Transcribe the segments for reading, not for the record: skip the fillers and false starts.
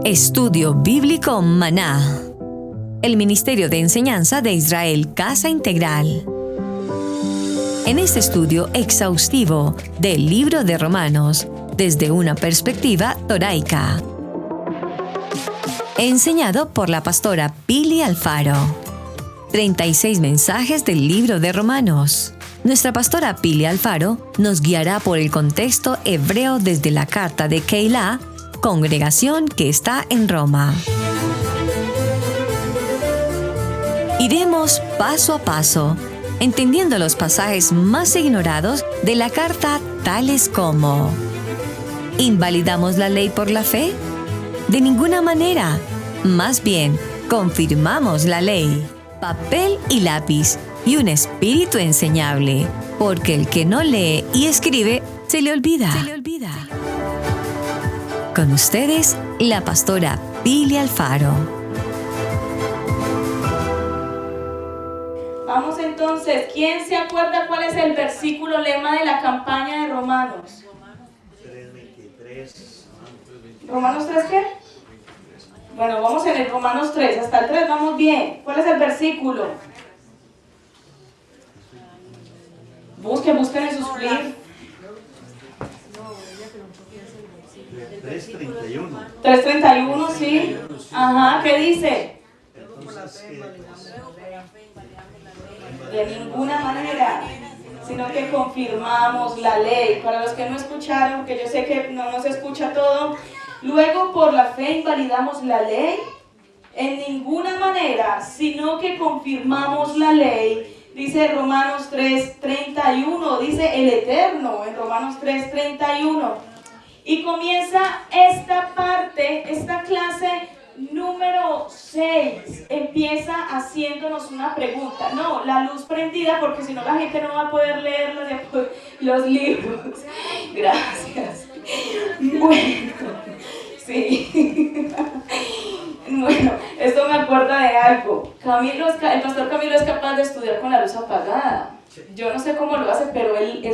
Estudio Bíblico Maná. El Ministerio de Enseñanza de Israel Casa Integral. En este estudio exhaustivo del libro de Romanos, desde una perspectiva toraica. Enseñado por la pastora Pili Alfaro. 36 mensajes del libro de Romanos. Nuestra pastora Pili Alfaro nos guiará por el contexto hebreo desde la carta de Keilah, congregación que está en Roma. Iremos paso a paso, entendiendo los pasajes más ignorados de la carta, tales como: ¿invalidamos la ley por la fe? De ninguna manera. Más bien, confirmamos la ley. Papel y lápiz y un espíritu enseñable, porque el que no lee y escribe, se le olvida. Con ustedes, la pastora Pili Alfaro. Vamos entonces, ¿quién se acuerda cuál es el versículo lema de la campaña de Romanos? 3:23. ¿Romanos 3 qué? Bueno, vamos en el Romanos 3, hasta el 3 vamos bien. ¿Cuál es el versículo? Busquen en sus flip. 3:31. 3:31, sí. Ajá, ¿qué dice? De ninguna manera, sino que confirmamos la ley. Para los que no escucharon, porque yo sé que no nos escucha todo, luego por la fe invalidamos la ley. En ninguna manera, sino que confirmamos la ley. Dice Romanos 3:31, dice el Eterno en Romanos 3:31. Y comienza esta parte, esta clase número 6, empieza haciéndonos una pregunta. No, la luz prendida, porque si no la gente no va a poder leer los libros. Gracias. Bueno, sí. Bueno, esto me acuerda de algo. El pastor Camilo es capaz de estudiar con la luz apagada. Yo no sé cómo lo hace, pero él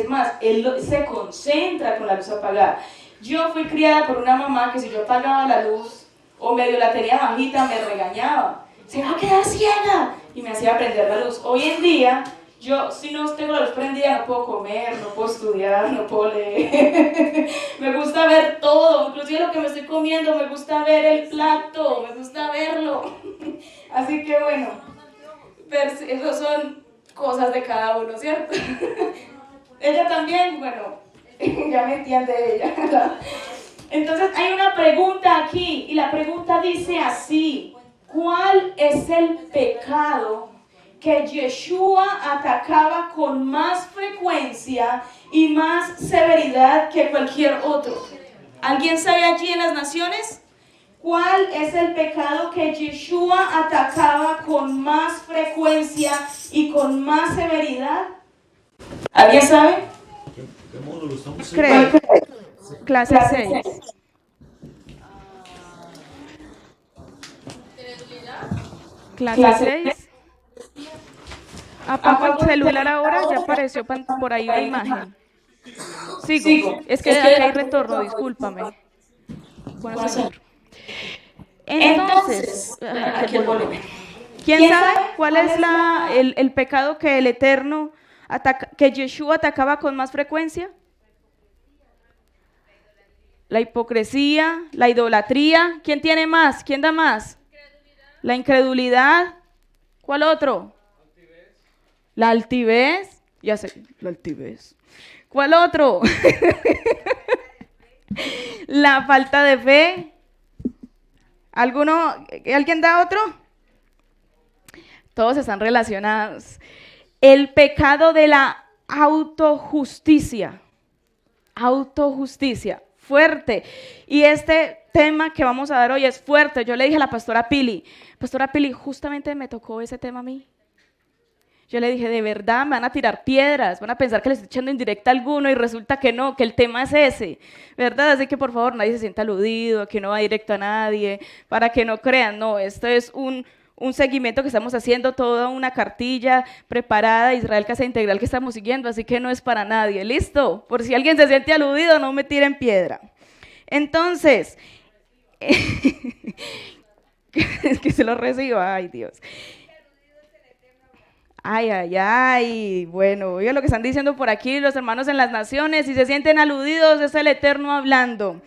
se concentra con la luz apagada. Yo fui criada por una mamá que si yo apagaba la luz o medio la tenía bajita, me regañaba. Se va a quedar ciega y me hacía prender la luz. Hoy en día, yo si no tengo la luz prendida no puedo comer, no puedo estudiar, no puedo leer. Me gusta ver todo, inclusive lo que me estoy comiendo, me gusta ver el plato, me gusta verlo. Así que bueno, eso son cosas de cada uno, ¿cierto? Ella también, bueno, ya me entiende ella, ¿verdad? Entonces hay una pregunta aquí y la pregunta dice así: ¿cuál es el pecado que Yeshua atacaba con más frecuencia y más severidad que cualquier otro? ¿Alguien sabe allí en las naciones? ¿Cuál es el pecado que Yeshua atacaba con más frecuencia y con más severidad? ¿Alguien sabe? ¿Qué módulo estamos en? Creo. Clase 6. Clase 6. Apago el celular ahora, ya apareció por ahí una imagen. Sigo. Es que aquí hay retorno, discúlpame. Bueno, señor. Entonces, aquí el volumen. ¿Quién sabe cuál es el pecado que el Eterno que Yeshua atacaba con más frecuencia? La hipocresía, la idolatría. ¿Quién tiene más? ¿Quién da más? La incredulidad. ¿Cuál otro? La altivez. Ya sé, la altivez. ¿Cuál otro? La falta de fe. ¿Alguien da otro? Todos están relacionados. El pecado de la autojusticia. Autojusticia. Fuerte. Y este tema que vamos a dar hoy es fuerte. Yo le dije a la pastora Pili, justamente me tocó ese tema a mí. Yo le dije, de verdad, me van a tirar piedras, van a pensar que le estoy echando indirecta a alguno y resulta que no, que el tema es ese, ¿verdad? Así que por favor nadie se sienta aludido, que no va directo a nadie, para que no crean, no, esto es un seguimiento que estamos haciendo, toda una cartilla preparada de Israel Casa Integral que estamos siguiendo, así que no es para nadie, ¿listo? Por si alguien se siente aludido, no me tiren piedra. Entonces, que se lo reciba, ay Dios. Ay, ay, ay, bueno, oiga lo que están diciendo por aquí los hermanos en las naciones, si se sienten aludidos es el Eterno hablando.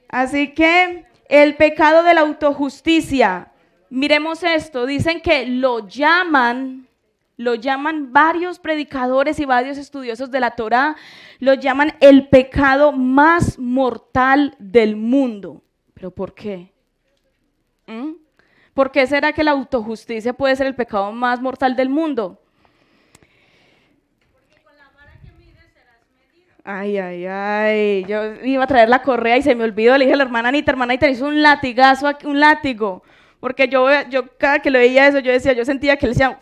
Así que el pecado de la autojusticia, miremos esto, dicen que lo llaman varios predicadores y varios estudiosos de la Torá, lo llaman el pecado más mortal del mundo. ¿Pero por qué? ¿Por qué será que la autojusticia puede ser el pecado más mortal del mundo? Porque con la vara que mides serás medido. Ay, ay, ay, yo iba a traer la correa y se me olvidó, le dije a la hermana Anita hizo un latigazo, un látigo, porque yo cada que le veía eso, yo sentía que le decían,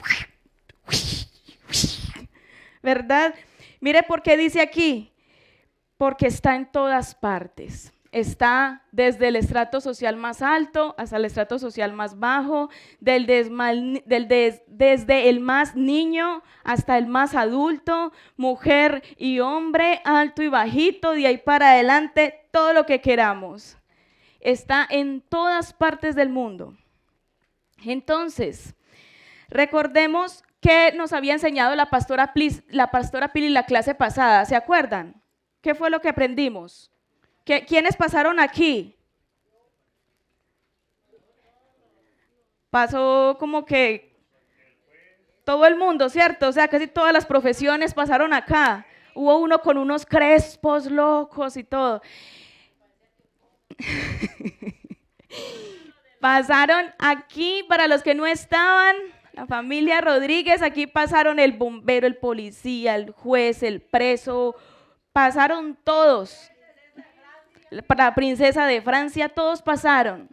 ¿verdad? Mire por qué dice aquí, porque está en todas partes. Está desde el estrato social más alto hasta el estrato social más bajo, desde el más niño hasta el más adulto, mujer y hombre, alto y bajito, de ahí para adelante, todo lo que queramos. Está en todas partes del mundo. Entonces, recordemos que nos había enseñado la pastora Pili la clase pasada, ¿se acuerdan? ¿Qué fue lo que aprendimos? ¿Quiénes pasaron aquí? Pasó como que todo el mundo, ¿cierto? O sea, casi todas las profesiones pasaron acá. Hubo uno con unos crespos locos y todo. Pasaron aquí, para los que no estaban, la familia Rodríguez, aquí pasaron el bombero, el policía, el juez, el preso, pasaron todos. La princesa de Francia, todos pasaron.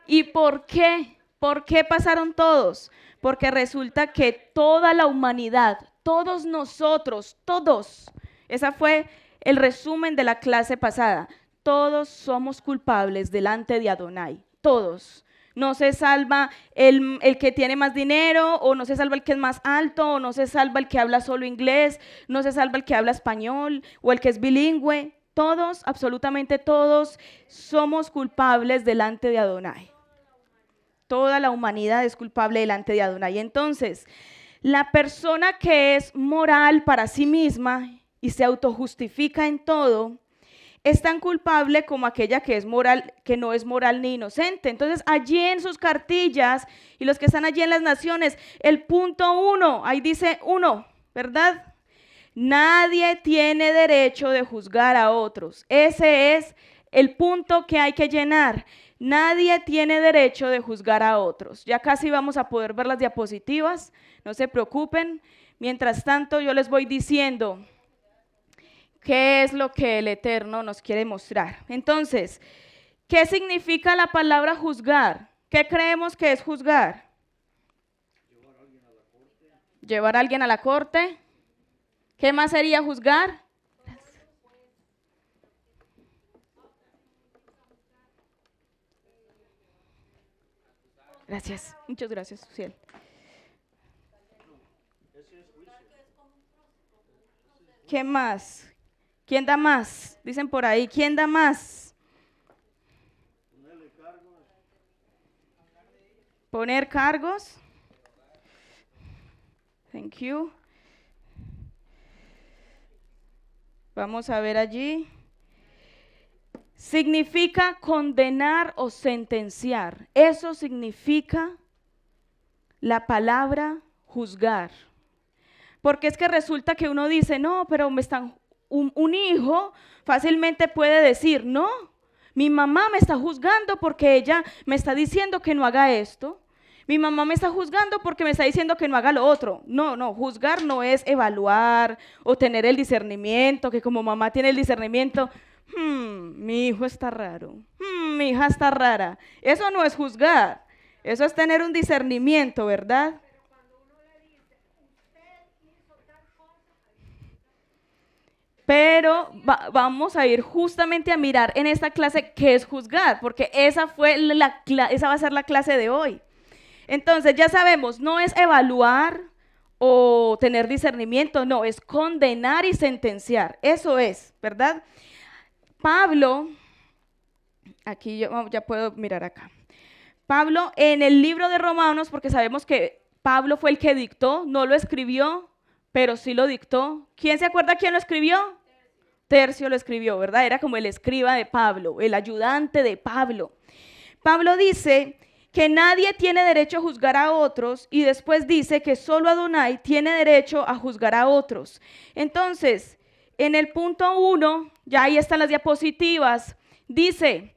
¿Y por qué? ¿Por qué pasaron todos? Porque resulta que toda la humanidad, todos nosotros, todos, ese fue el resumen de la clase pasada, todos somos culpables delante de Adonai, todos. No se salva el que tiene más dinero, o no se salva el que es más alto, o no se salva el que habla solo inglés, no se salva el que habla español, o el que es bilingüe. Todos, absolutamente todos, somos culpables delante de Adonai. Toda la humanidad es culpable delante de Adonai. Entonces, la persona que es moral para sí misma y se autojustifica en todo, es tan culpable como aquella que es moral, que no es moral ni inocente. Entonces, allí en sus cartillas, y los que están allí en las naciones, el punto 1, ahí dice 1, ¿verdad? Nadie tiene derecho de juzgar a otros. Ese es el punto que hay que llenar. Nadie tiene derecho de juzgar a otros. Ya casi vamos a poder ver las diapositivas, no se preocupen. Mientras tanto, yo les voy diciendo qué es lo que el Eterno nos quiere mostrar. Entonces, ¿qué significa la palabra juzgar? ¿Qué creemos que es juzgar? Llevar a alguien a la corte. ¿Qué más sería juzgar? Gracias, muchas gracias, Ciel. ¿Qué más? ¿Quién da más? Dicen por ahí, ¿quién da más? Poner cargos. Thank you. Vamos a ver allí. Significa condenar o sentenciar. Eso significa la palabra juzgar. Porque es que resulta que uno dice, no, pero un hijo fácilmente puede decir, no, mi mamá me está juzgando porque ella me está diciendo que no haga esto. Mi mamá me está juzgando porque me está diciendo que no haga lo otro. No, juzgar no es evaluar o tener el discernimiento, que como mamá tiene el discernimiento, mi hijo está raro, mi hija está rara. Eso no es juzgar, eso es tener un discernimiento, ¿verdad? Pero vamos a ir justamente a mirar en esta clase qué es juzgar, porque esa va a ser la clase de hoy. Entonces ya sabemos, no es evaluar o tener discernimiento, no, es condenar y sentenciar, eso es, ¿verdad? Pablo Aquí yo ya puedo mirar acá. Pablo en el libro de Romanos, porque sabemos que Pablo fue el que dictó, no lo escribió, pero sí lo dictó. ¿Quién se acuerda quién lo escribió? Tercio lo escribió, ¿verdad? Era como el escriba de Pablo, el ayudante de Pablo. Pablo dice que nadie tiene derecho a juzgar a otros y después dice que solo Adonai tiene derecho a juzgar a otros. Entonces, en el punto 1, ya ahí están las diapositivas, dice,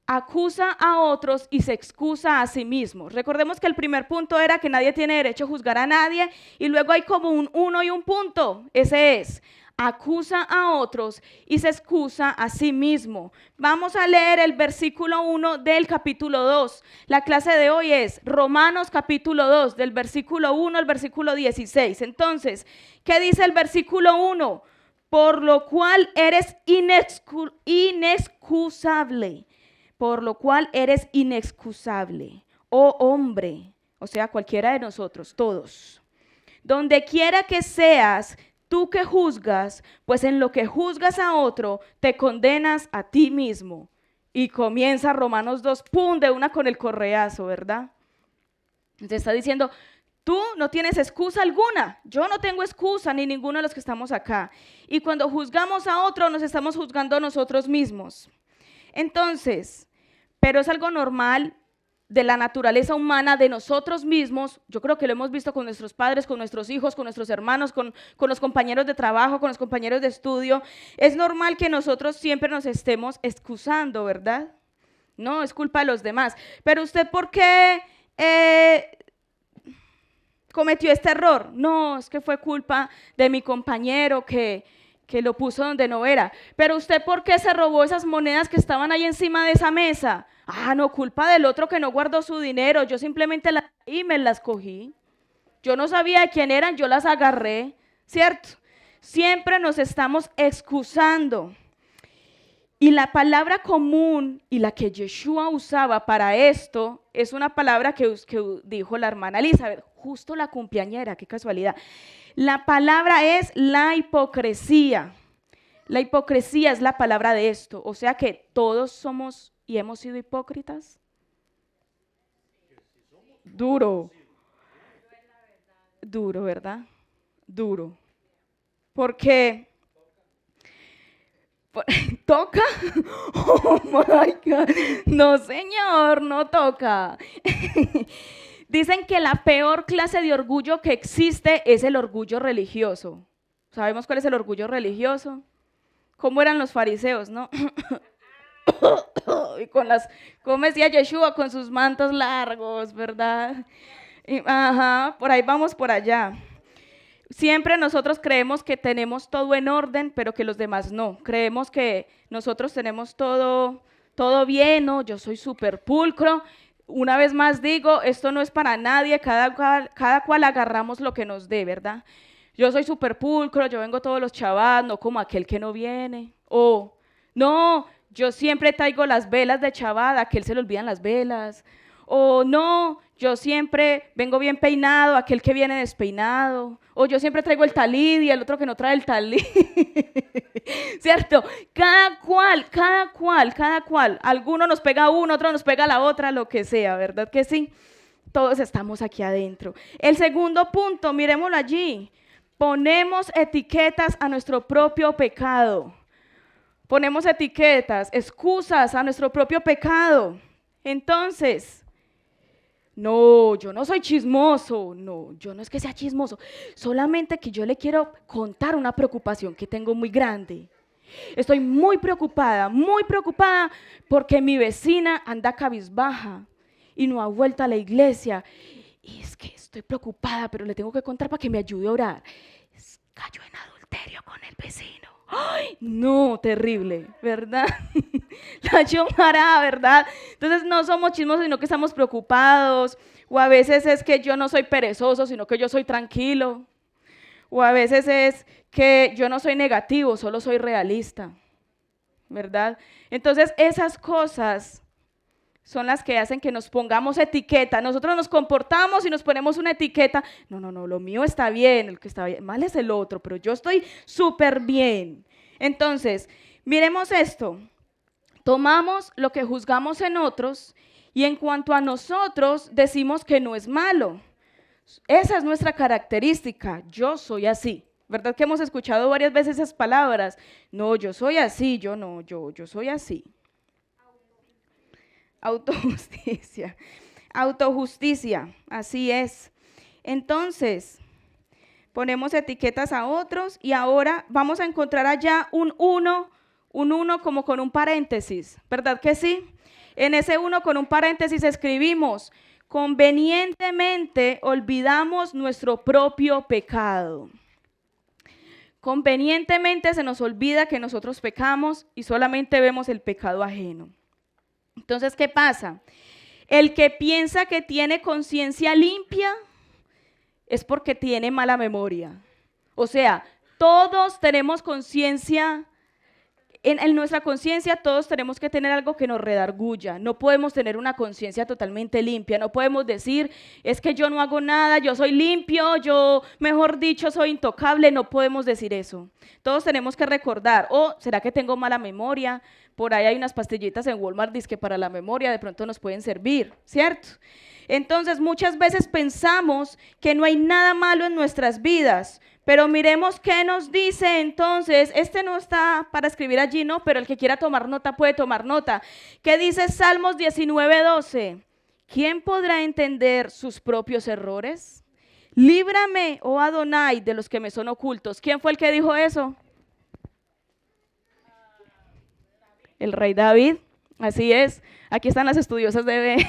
acusa a otros y se excusa a sí mismo. Recordemos que el primer punto era que nadie tiene derecho a juzgar a nadie y luego hay como un 1 y un punto, ese es. Acusa a otros y se excusa a sí mismo. Vamos a leer el versículo 1 del capítulo 2. La clase de hoy es Romanos capítulo 2, del versículo 1 al versículo 16. Entonces, ¿qué dice el versículo 1? Por lo cual eres inexcusable. Por lo cual eres inexcusable, oh hombre, o sea, cualquiera de nosotros, todos. Donde quiera que seas, tú que juzgas, pues en lo que juzgas a otro, te condenas a ti mismo. Y comienza Romanos 2, pum, de una con el correazo, ¿verdad? Te está diciendo, tú no tienes excusa alguna, yo no tengo excusa, ni ninguno de los que estamos acá. Y cuando juzgamos a otro, nos estamos juzgando a nosotros mismos. Entonces, pero es algo normal de la naturaleza humana, de nosotros mismos. Yo creo que lo hemos visto con nuestros padres, con nuestros hijos, con nuestros hermanos, con los compañeros de trabajo, con los compañeros de estudio. Es normal que nosotros siempre nos estemos excusando, ¿verdad? No, es culpa de los demás. Pero usted, ¿por qué cometió este error? No, es que fue culpa de mi compañero que lo puso donde no era. Pero usted, ¿por qué se robó esas monedas que estaban ahí encima de esa mesa? Ah, no, culpa del otro que no guardó su dinero. Yo simplemente me las cogí. Yo no sabía de quién eran, yo las agarré, ¿cierto? Siempre nos estamos excusando. Y la palabra común y la que Yeshua usaba para esto es una palabra que dijo la hermana Elizabeth, justo la cumpleañera, qué casualidad. La palabra es la hipocresía. La hipocresía es la palabra de esto. O sea que todos somos y hemos sido hipócritas. Duro. Duro, ¿verdad? Duro. Porque ¿toca? Oh my God. No, señor, no toca. Dicen que la peor clase de orgullo que existe es el orgullo religioso. ¿Sabemos cuál es el orgullo religioso? ¿Cómo eran los fariseos, no? Y como decía Yeshua, con sus mantos largos, ¿verdad? Y, ajá, por ahí vamos por allá. Siempre nosotros creemos que tenemos todo en orden, pero que los demás no. Creemos que nosotros tenemos todo bien, ¿no? Yo soy súper pulcro. Una vez más digo, esto no es para nadie, cada cual agarramos lo que nos dé, ¿verdad? Yo soy súper pulcro, yo vengo todos los chavas, no como aquel que no viene. O, no, yo siempre traigo las velas de chabad, a aquel se le olvidan las velas. O no, yo siempre vengo bien peinado, aquel que viene despeinado. O yo siempre traigo el talid y el otro que no trae el talid. ¿Cierto? Cada cual. Alguno nos pega a uno, otro nos pega a la otra, lo que sea, ¿verdad que sí? Todos estamos aquí adentro. El segundo punto, miremoslo allí. Ponemos etiquetas a nuestro propio pecado. Ponemos etiquetas, excusas a nuestro propio pecado. Entonces, no, yo no soy chismoso, no, yo no es que sea chismoso, solamente que yo le quiero contar una preocupación que tengo muy grande. Estoy muy preocupada porque mi vecina anda cabizbaja y no ha vuelto a la iglesia. Y es que estoy preocupada, pero le tengo que contar para que me ayude a orar. Cayó en adulterio con el vecino. ¡Ay! No, terrible, ¿verdad? La Yomara, ¿verdad? Entonces no somos chismosos, sino que estamos preocupados. O a veces es que yo no soy perezoso, sino que yo soy tranquilo. O a veces es que yo no soy negativo, solo soy realista, ¿verdad? Entonces esas cosas son las que hacen que nos pongamos etiqueta. Nosotros nos comportamos y nos ponemos una etiqueta. No, lo mío está bien, el que está bien, mal es el otro, pero yo estoy súper bien. Entonces, miremos esto. Tomamos lo que juzgamos en otros y en cuanto a nosotros decimos que no es malo. Esa es nuestra característica, yo soy así. ¿Verdad que hemos escuchado varias veces esas palabras? No, yo soy así, yo no, yo soy así. Autojusticia, autojusticia, así es. Entonces, ponemos etiquetas a otros y ahora vamos a encontrar allá un uno como con un paréntesis, ¿verdad que sí? En ese uno con un paréntesis escribimos, convenientemente olvidamos nuestro propio pecado. Convenientemente se nos olvida que nosotros pecamos y solamente vemos el pecado ajeno. Entonces, ¿qué pasa? El que piensa que tiene conciencia limpia es porque tiene mala memoria. O sea, todos tenemos conciencia. En nuestra conciencia todos tenemos que tener algo que nos redarguya, no podemos tener una conciencia totalmente limpia, no podemos decir, es que yo no hago nada, yo soy limpio, yo, mejor dicho, soy intocable, no podemos decir eso. Todos tenemos que recordar, ¿será que tengo mala memoria? Por ahí hay unas pastillitas en Walmart, dizque para la memoria, de pronto nos pueden servir, ¿cierto? Entonces muchas veces pensamos que no hay nada malo en nuestras vidas, pero miremos qué nos dice entonces, no está para escribir allí, no, pero el que quiera tomar nota puede tomar nota. ¿Qué dice Salmos 19:12? ¿Quién podrá entender sus propios errores? Líbrame, oh Adonai, de los que me son ocultos. ¿Quién fue el que dijo eso? El rey David, así es. Aquí están las estudiosas de B.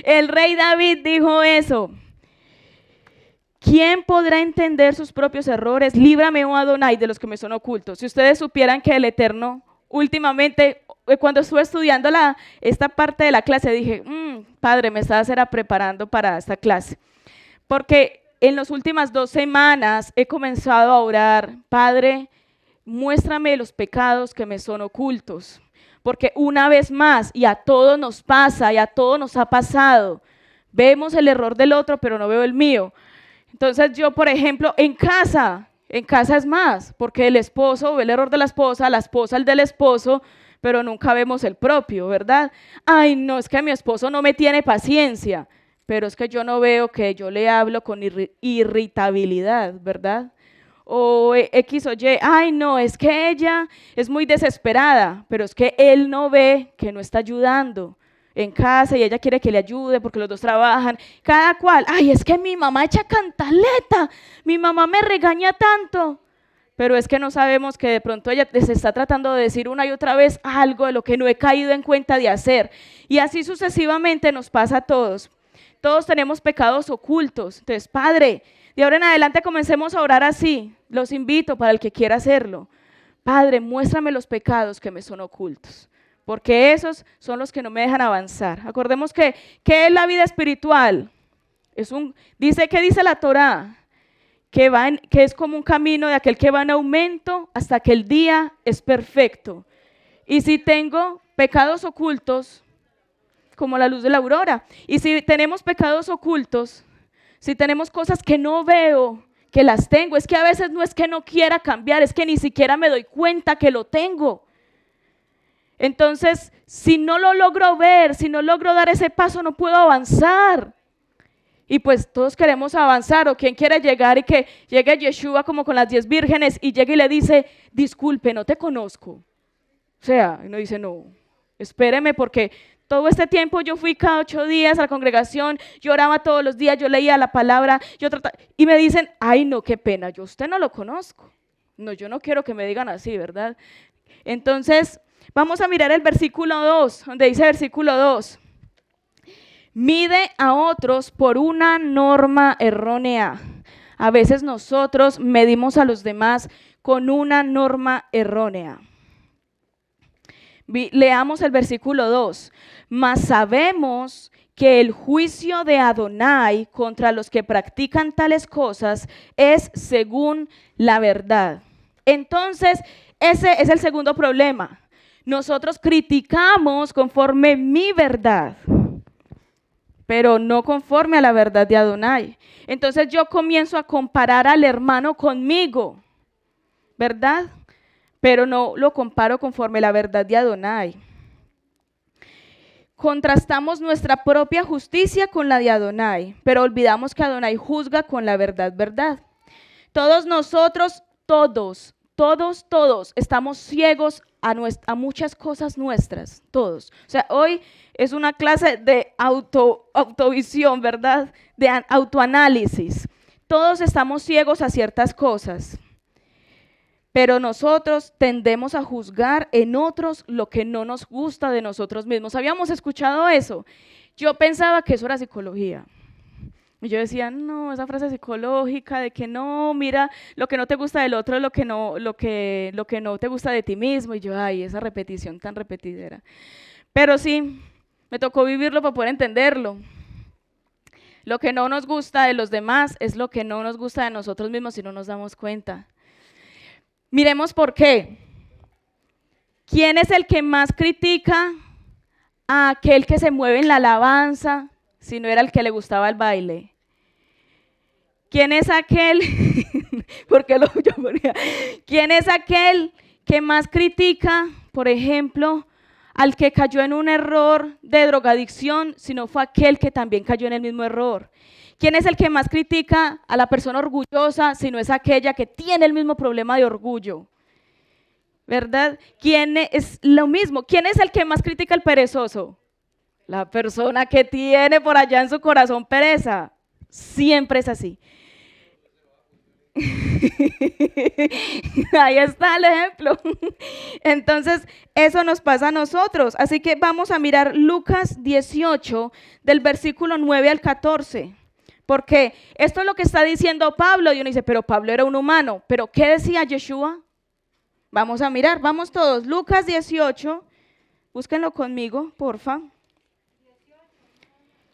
El rey David dijo eso. ¿Quién podrá entender sus propios errores? Líbrame, oh Adonai, de los que me son ocultos. Si ustedes supieran que el Eterno, últimamente, cuando estuve estudiando esta parte de la clase, dije, Padre, me estás preparando para esta clase. Porque en las últimas 2 semanas he comenzado a orar, Padre, muéstrame los pecados que me son ocultos. Porque una vez más, y a todos nos pasa, y a todos nos ha pasado, vemos el error del otro, pero no veo el mío. Entonces yo, por ejemplo, en casa es más, porque el esposo ve el error de la esposa el del esposo, pero nunca vemos el propio, ¿verdad? Ay, no, es que mi esposo no me tiene paciencia, pero es que yo no veo que yo le hablo con irritabilidad, ¿verdad? O X o Y, ay no, es que ella es muy desesperada, pero es que él no ve que no está ayudando en casa y ella quiere que le ayude porque los dos trabajan, cada cual, ay, es que mi mamá echa cantaleta, mi mamá me regaña tanto, pero es que no sabemos que de pronto ella se está tratando de decir una y otra vez algo de lo que no he caído en cuenta de hacer, y así sucesivamente nos pasa a todos. Todos tenemos pecados ocultos. Entonces, Padre, de ahora en adelante comencemos a orar así, los invito para el que quiera hacerlo. Padre, muéstrame los pecados que me son ocultos, porque esos son los que no me dejan avanzar. Acordemos que ¿qué es la vida espiritual? ¿Qué dice la Torá? Que es como un camino de aquel que va en aumento hasta que el día es perfecto. Y si tengo pecados ocultos, como la luz de la aurora, y si tenemos pecados ocultos, si tenemos cosas que no veo, que las tengo, es que a veces no es que no quiera cambiar, es que ni siquiera me doy cuenta que lo tengo. Entonces, si no lo logro ver, si no logro dar ese paso, no puedo avanzar. Y pues todos queremos avanzar, o quien quiere llegar y que llegue Yeshua como con las 10 vírgenes y llegue y le dice, disculpe, no te conozco. O sea, uno dice, no, espéreme, porque todo este tiempo yo fui cada 8 días a la congregación, yo oraba todos los días, yo leía la palabra, y me dicen, ay no, qué pena, yo a usted no lo conozco. No, yo no quiero que me digan así, ¿verdad? Entonces, vamos a mirar el versículo 2, donde dice versículo 2. Mide a otros por una norma errónea. A veces nosotros medimos a los demás con una norma errónea. Leamos el versículo 2. Mas sabemos que el juicio de Adonai contra los que practican tales cosas es según la verdad. Entonces, ese es el segundo problema. Nosotros criticamos conforme mi verdad, pero no conforme a la verdad de Adonai. Entonces yo comienzo a comparar al hermano conmigo, ¿verdad? pero no lo comparo conforme la verdad de Adonai. Contrastamos nuestra propia justicia con la de Adonai, pero olvidamos que Adonai juzga con la verdad. Todos nosotros, todos, estamos ciegos a muchas cosas nuestras, todos. O sea, hoy es una clase de autovisión, ¿verdad? De autoanálisis. Todos estamos ciegos a ciertas cosas, pero nosotros tendemos a juzgar en otros lo que no nos gusta de nosotros mismos. ¿Habíamos escuchado eso? Yo pensaba que eso era psicología. Y yo decía, no, esa frase psicológica de que no, mira, lo que no te gusta del otro es lo que no te gusta de ti mismo. Y yo, ay, esa repetición tan repetidera. Pero sí, me tocó vivirlo para poder entenderlo. Lo que no nos gusta de los demás es lo que no nos gusta de nosotros mismos si no nos damos cuenta. Miremos por qué. ¿Quién es el que más critica a aquel que se mueve en la alabanza si no era el que le gustaba el baile? ¿Quién es aquel? ¿Quién es aquel que más critica, por ejemplo, al que cayó en un error de drogadicción, si no fue aquel que también cayó en el mismo error? ¿Quién es el que más critica a la persona orgullosa, si no es aquella que tiene el mismo problema de orgullo? ¿Verdad? ¿Quién es lo mismo? ¿Quién es el que más critica al perezoso? La persona que tiene por allá en su corazón pereza. Siempre es así. Ahí está el ejemplo. Entonces, eso nos pasa a nosotros. Así que vamos a mirar Lucas 18, del versículo 9 al 14. Porque esto es lo que está diciendo Pablo. Y uno dice, pero Pablo era un humano. ¿Pero qué decía Yeshua? Vamos a mirar, vamos todos. Lucas 18, búsquenlo conmigo, porfa.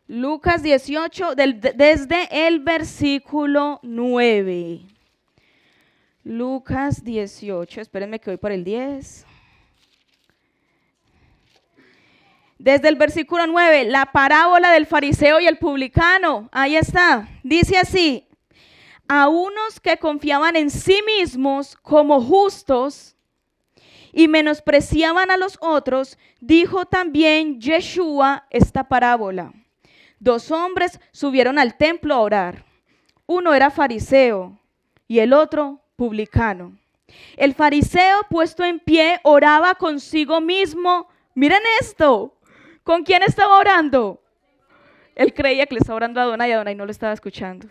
Lucas 18, desde el versículo 9. Lucas 18, espérenme que voy por el 10. Desde el versículo 9, la parábola del fariseo y el publicano. Ahí está, dice así: a unos que confiaban en sí mismos como justos y menospreciaban a los otros, dijo también Yeshua esta parábola. 2 hombres subieron al templo a orar. Uno era fariseo y el otro publicano. El fariseo, puesto en pie, oraba consigo mismo. Miren esto. ¿Con quién estaba orando? Él creía que le estaba orando a Adonai y Adonai no lo estaba escuchando.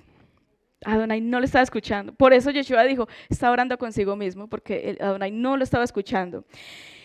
Adonai no lo estaba escuchando. Por eso Yeshua dijo, está orando consigo mismo, porque Adonai no lo estaba escuchando.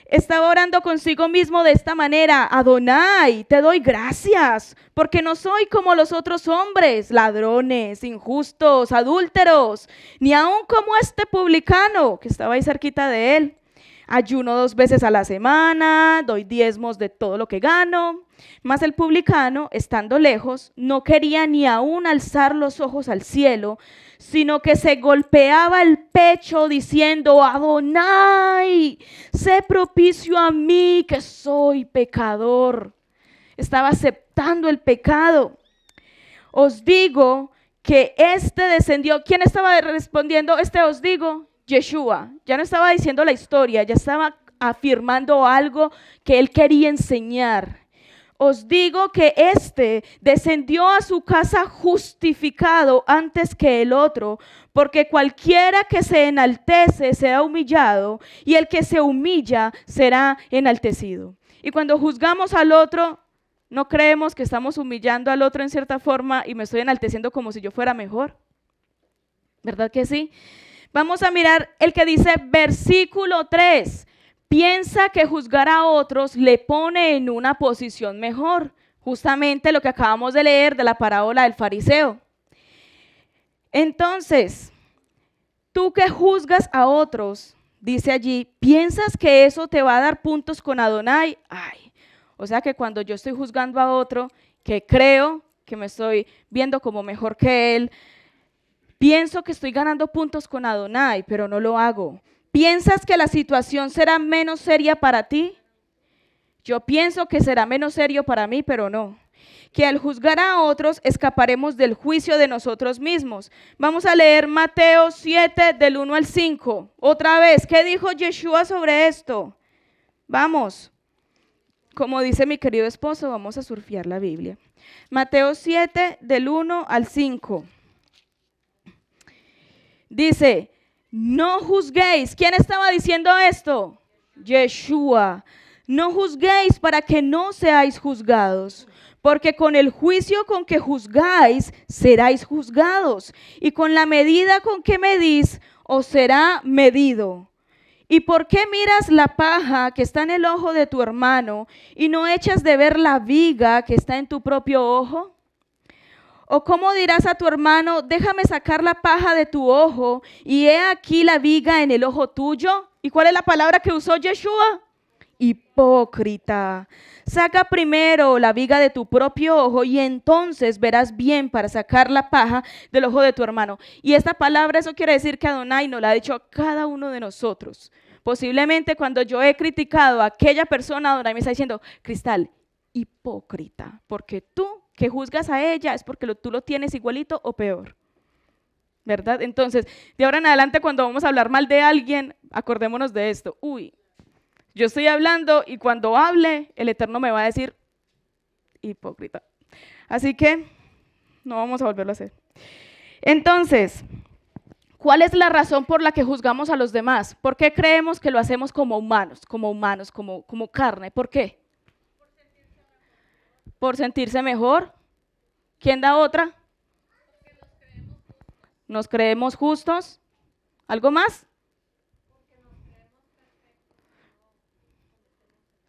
Estaba orando consigo mismo de esta manera: Adonai, te doy gracias, porque no soy como los otros hombres, ladrones, injustos, adúlteros, ni aun como este publicano que estaba ahí cerquita de él. Ayuno 2 veces a la semana, doy diezmos de todo lo que gano. Mas el publicano, estando lejos, no quería ni aún alzar los ojos al cielo, sino que se golpeaba el pecho diciendo: Adonai, sé propicio a mí que soy pecador. Estaba aceptando el pecado. Os digo que este descendió. ¿Quién estaba respondiendo? Os digo, Yeshua. Ya no estaba diciendo la historia, ya estaba afirmando algo que él quería enseñar. Os digo que este descendió a su casa justificado antes que el otro, porque cualquiera que se enaltece será humillado, y el que se humilla será enaltecido. Y cuando juzgamos al otro, no creemos que estamos humillando al otro en cierta forma y me estoy enalteciendo como si yo fuera mejor. ¿Verdad que sí? Vamos a mirar el que dice versículo 3. Piensa que juzgar a otros le pone en una posición mejor. Justamente lo que acabamos de leer de la parábola del fariseo. Entonces, tú que juzgas a otros, dice allí, ¿piensas que eso te va a dar puntos con Adonai? Ay, o sea que cuando yo estoy juzgando a otro, que creo que me estoy viendo como mejor que él, pienso que estoy ganando puntos con Adonai, pero no lo hago. ¿Piensas que la situación será menos seria para ti? Yo pienso que será menos serio para mí, pero no. que al juzgar a otros escaparemos del juicio de nosotros mismos. Vamos a leer Mateo 7 del 1 al 5. Otra vez, ¿qué dijo Yeshua sobre esto? Vamos, como dice mi querido esposo, vamos a surfear la Biblia. Mateo 7 del 1 al 5. Dice, no juzguéis. ¿Quién estaba diciendo esto? Yeshua. No juzguéis para que no seáis juzgados, porque con el juicio con que juzgáis, seráis juzgados, y con la medida con que medís, os será medido. ¿Y por qué miras la paja que está en el ojo de tu hermano y no echas de ver la viga que está en tu propio ojo? ¿O cómo dirás a tu hermano, déjame sacar la paja de tu ojo y he aquí la viga en el ojo tuyo? ¿Y cuál es la palabra que usó Yeshua? Hipócrita. Saca primero la viga de tu propio ojo y entonces verás bien para sacar la paja del ojo de tu hermano. Y esta palabra, eso quiere decir que Adonai nos la ha dicho a cada uno de nosotros. Posiblemente cuando yo he criticado a aquella persona, Adonai me está diciendo, Cristal, hipócrita, porque tú que juzgas a ella es porque tú lo tienes igualito o peor, ¿verdad? Entonces, de ahora en adelante cuando vamos a hablar mal de alguien, acordémonos de esto. Yo estoy hablando y cuando hable, el Eterno me va a decir hipócrita. Así que no vamos a volverlo a hacer. Entonces, ¿cuál es la razón por la que juzgamos a los demás? ¿Por qué creemos que lo hacemos como humanos, como carne? ¿Por qué? Por sentirse mejor. ¿Quién da otra? Nos creemos justos. ¿Algo más?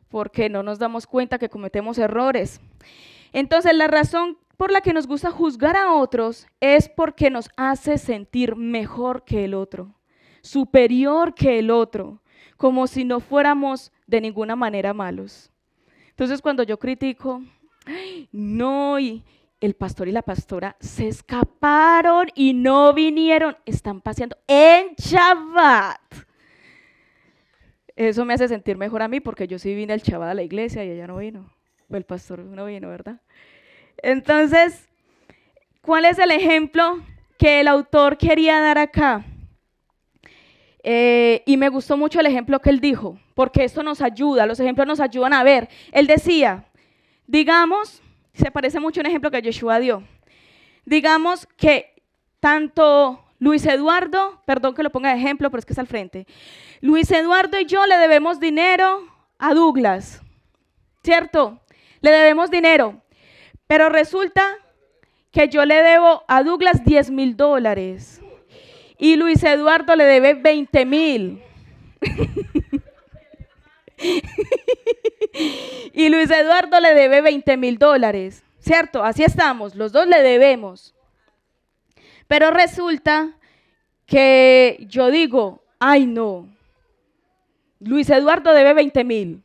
Porque no nos damos cuenta que cometemos errores. Entonces, la razón por la que nos gusta juzgar a otros es porque nos hace sentir mejor que el otro, superior que el otro, como si no fuéramos de ninguna manera malos. Entonces, cuando yo critico, no, y el pastor y la pastora se escaparon y no vinieron, están paseando en Shabbat. Eso me hace sentir mejor a mí porque yo sí vine al Shabbat a la iglesia y ella no vino, o el pastor no vino, ¿verdad? Entonces, ¿cuál es el ejemplo que el autor quería dar acá? Y me gustó mucho el ejemplo que él dijo, porque esto nos ayuda, los ejemplos nos ayudan a ver. Él decía, digamos, se parece mucho a un ejemplo que Yeshua dio, digamos que tanto Luis Eduardo, perdón que lo ponga de ejemplo, pero es que está al frente. Luis Eduardo y yo le debemos dinero a Douglas, ¿cierto? Le debemos dinero, pero resulta que yo le debo a Douglas $10,000 y Luis Eduardo le debe 20,000. Y Luis Eduardo le debe $20,000, ¿cierto? Así estamos, los dos le debemos. Pero resulta que yo digo, ay no, Luis Eduardo debe 20,000.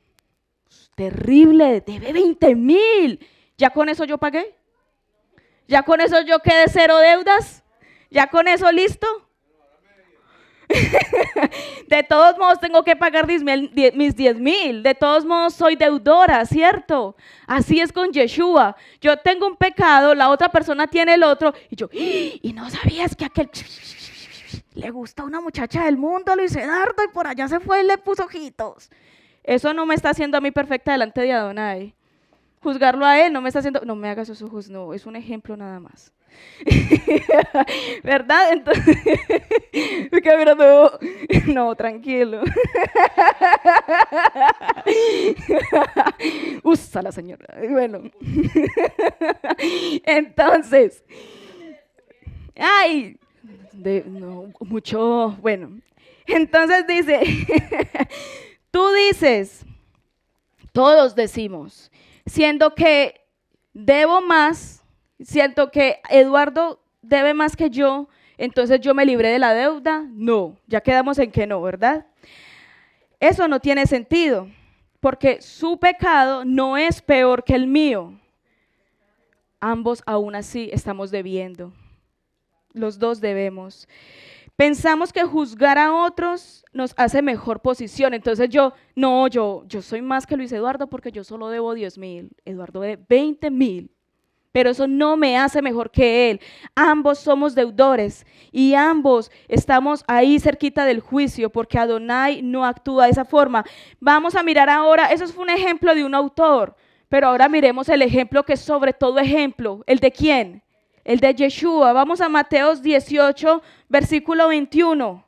Terrible, debe 20,000. ¿Ya con eso yo pagué? ¿Ya con eso yo quedé cero deudas? ¿Ya con eso listo? De todos modos tengo que pagar mis 10,000. De todos modos soy deudora, ¿cierto? Así es con Yeshua. Yo tengo un pecado, la otra persona tiene el otro. Y yo, y no sabías que aquel le gusta a una muchacha del mundo, Luis Eduardo, y por allá se fue y le puso ojitos. Eso no me está haciendo a mí perfecta delante de Adonai. Juzgarlo a él no me está haciendo, no me hagas esos ojos, no, es un ejemplo nada más. ¿Verdad? Entonces, me quedo mirando, no, tranquilo. Usa la señora. Bueno, entonces, no, mucho, bueno. Entonces dice, tú dices, todos decimos, siendo que debo más, siento que Eduardo debe más que yo, entonces yo me libré de la deuda. No, ya quedamos en que no, ¿verdad? Eso no tiene sentido, porque su pecado no es peor que el mío. Ambos aún así estamos debiendo. Los dos debemos. Pensamos que juzgar a otros nos hace mejor posición. Entonces yo soy más que Luis Eduardo porque yo solo debo 10,000. Eduardo debe 20,000. pero eso no me hace mejor que él. Ambos somos deudores y ambos estamos ahí cerquita del juicio porque Adonai no actúa de esa forma. Vamos a mirar ahora, eso fue un ejemplo de un autor, pero ahora miremos el ejemplo que es sobre todo ejemplo. ¿El de quién? El de Yeshua. Vamos a Mateos 18, versículo 21.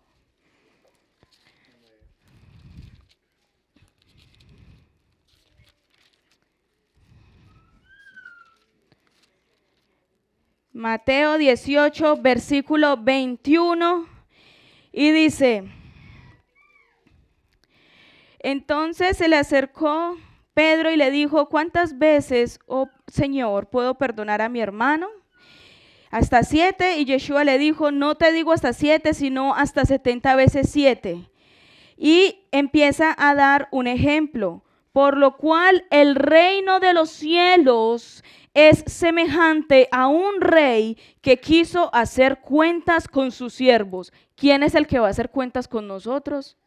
Mateo 18, versículo 21, y dice, entonces se le acercó Pedro y le dijo, ¿cuántas veces, oh Señor, puedo perdonar a mi hermano? Hasta 7, y Yeshua le dijo, no te digo hasta 7, sino hasta 70 veces 7. Y empieza a dar un ejemplo, por lo cual el reino de los cielos es semejante a un rey que quiso hacer cuentas con sus siervos. ¿Quién es el que va a hacer cuentas con nosotros?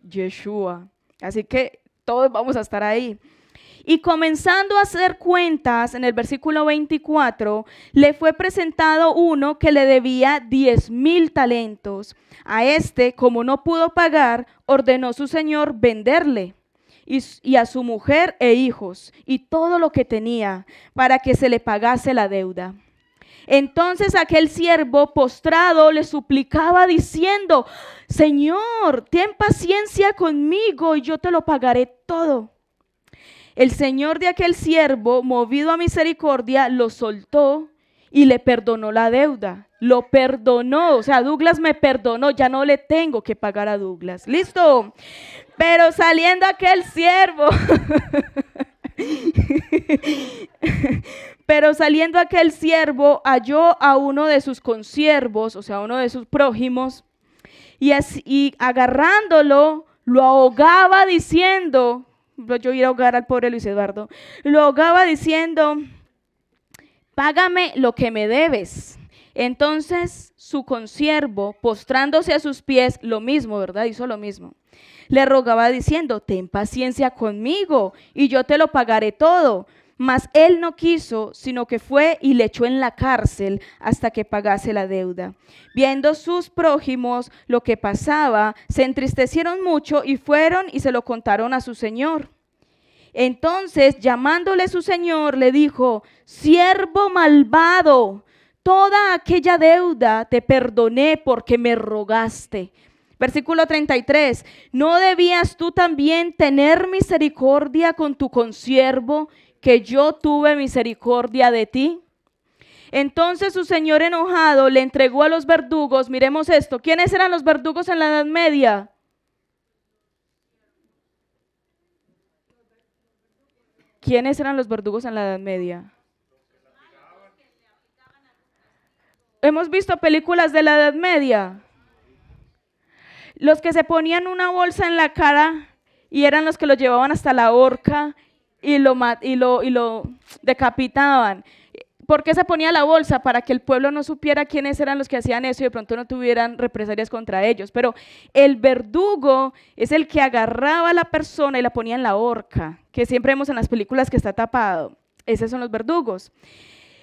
Yeshua. Así que todos vamos a estar ahí. Y comenzando a hacer cuentas, en el versículo 24, le fue presentado uno que le debía 10,000 talentos. A este, como no pudo pagar, ordenó su señor venderle y a su mujer e hijos y todo lo que tenía para que se le pagase la deuda. Entonces aquel siervo postrado le suplicaba diciendo, Señor, ten paciencia conmigo y yo te lo pagaré todo. El señor de aquel siervo, movido a misericordia, lo soltó y le perdonó la deuda. Lo perdonó, o sea, Douglas me perdonó, ya no le tengo que pagar a Douglas. ¿Listo? Pero saliendo aquel siervo, halló a uno de sus consiervos, o sea, uno de sus prójimos, y agarrándolo, lo ahogaba diciendo, yo iba a ahogar al pobre Luis Eduardo, lo ahogaba diciendo, págame lo que me debes. Entonces su consiervo, postrándose a sus pies, lo mismo, ¿verdad? Hizo lo mismo. Le rogaba diciendo, ten paciencia conmigo y yo te lo pagaré todo. Mas él no quiso, sino que fue y le echó en la cárcel hasta que pagase la deuda. Viendo sus prójimos lo que pasaba, se entristecieron mucho y fueron y se lo contaron a su señor. Entonces, llamándole su señor, le dijo, siervo malvado, toda aquella deuda te perdoné porque me rogaste. Versículo 33, ¿no debías tú también tener misericordia con tu consiervo, que yo tuve misericordia de ti? Entonces su señor enojado le entregó a los verdugos. Miremos esto, ¿quiénes eran los verdugos en la Edad Media? ¿Quiénes eran los verdugos en la Edad Media? ¿Hemos visto películas de la Edad Media? Los que se ponían una bolsa en la cara y eran los que lo llevaban hasta la horca y lo decapitaban. ¿Por qué se ponía la bolsa? Para que el pueblo no supiera quiénes eran los que hacían eso y de pronto no tuvieran represalias contra ellos. Pero el verdugo es el que agarraba a la persona y la ponía en la horca, que siempre vemos en las películas que está tapado. Esos son los verdugos.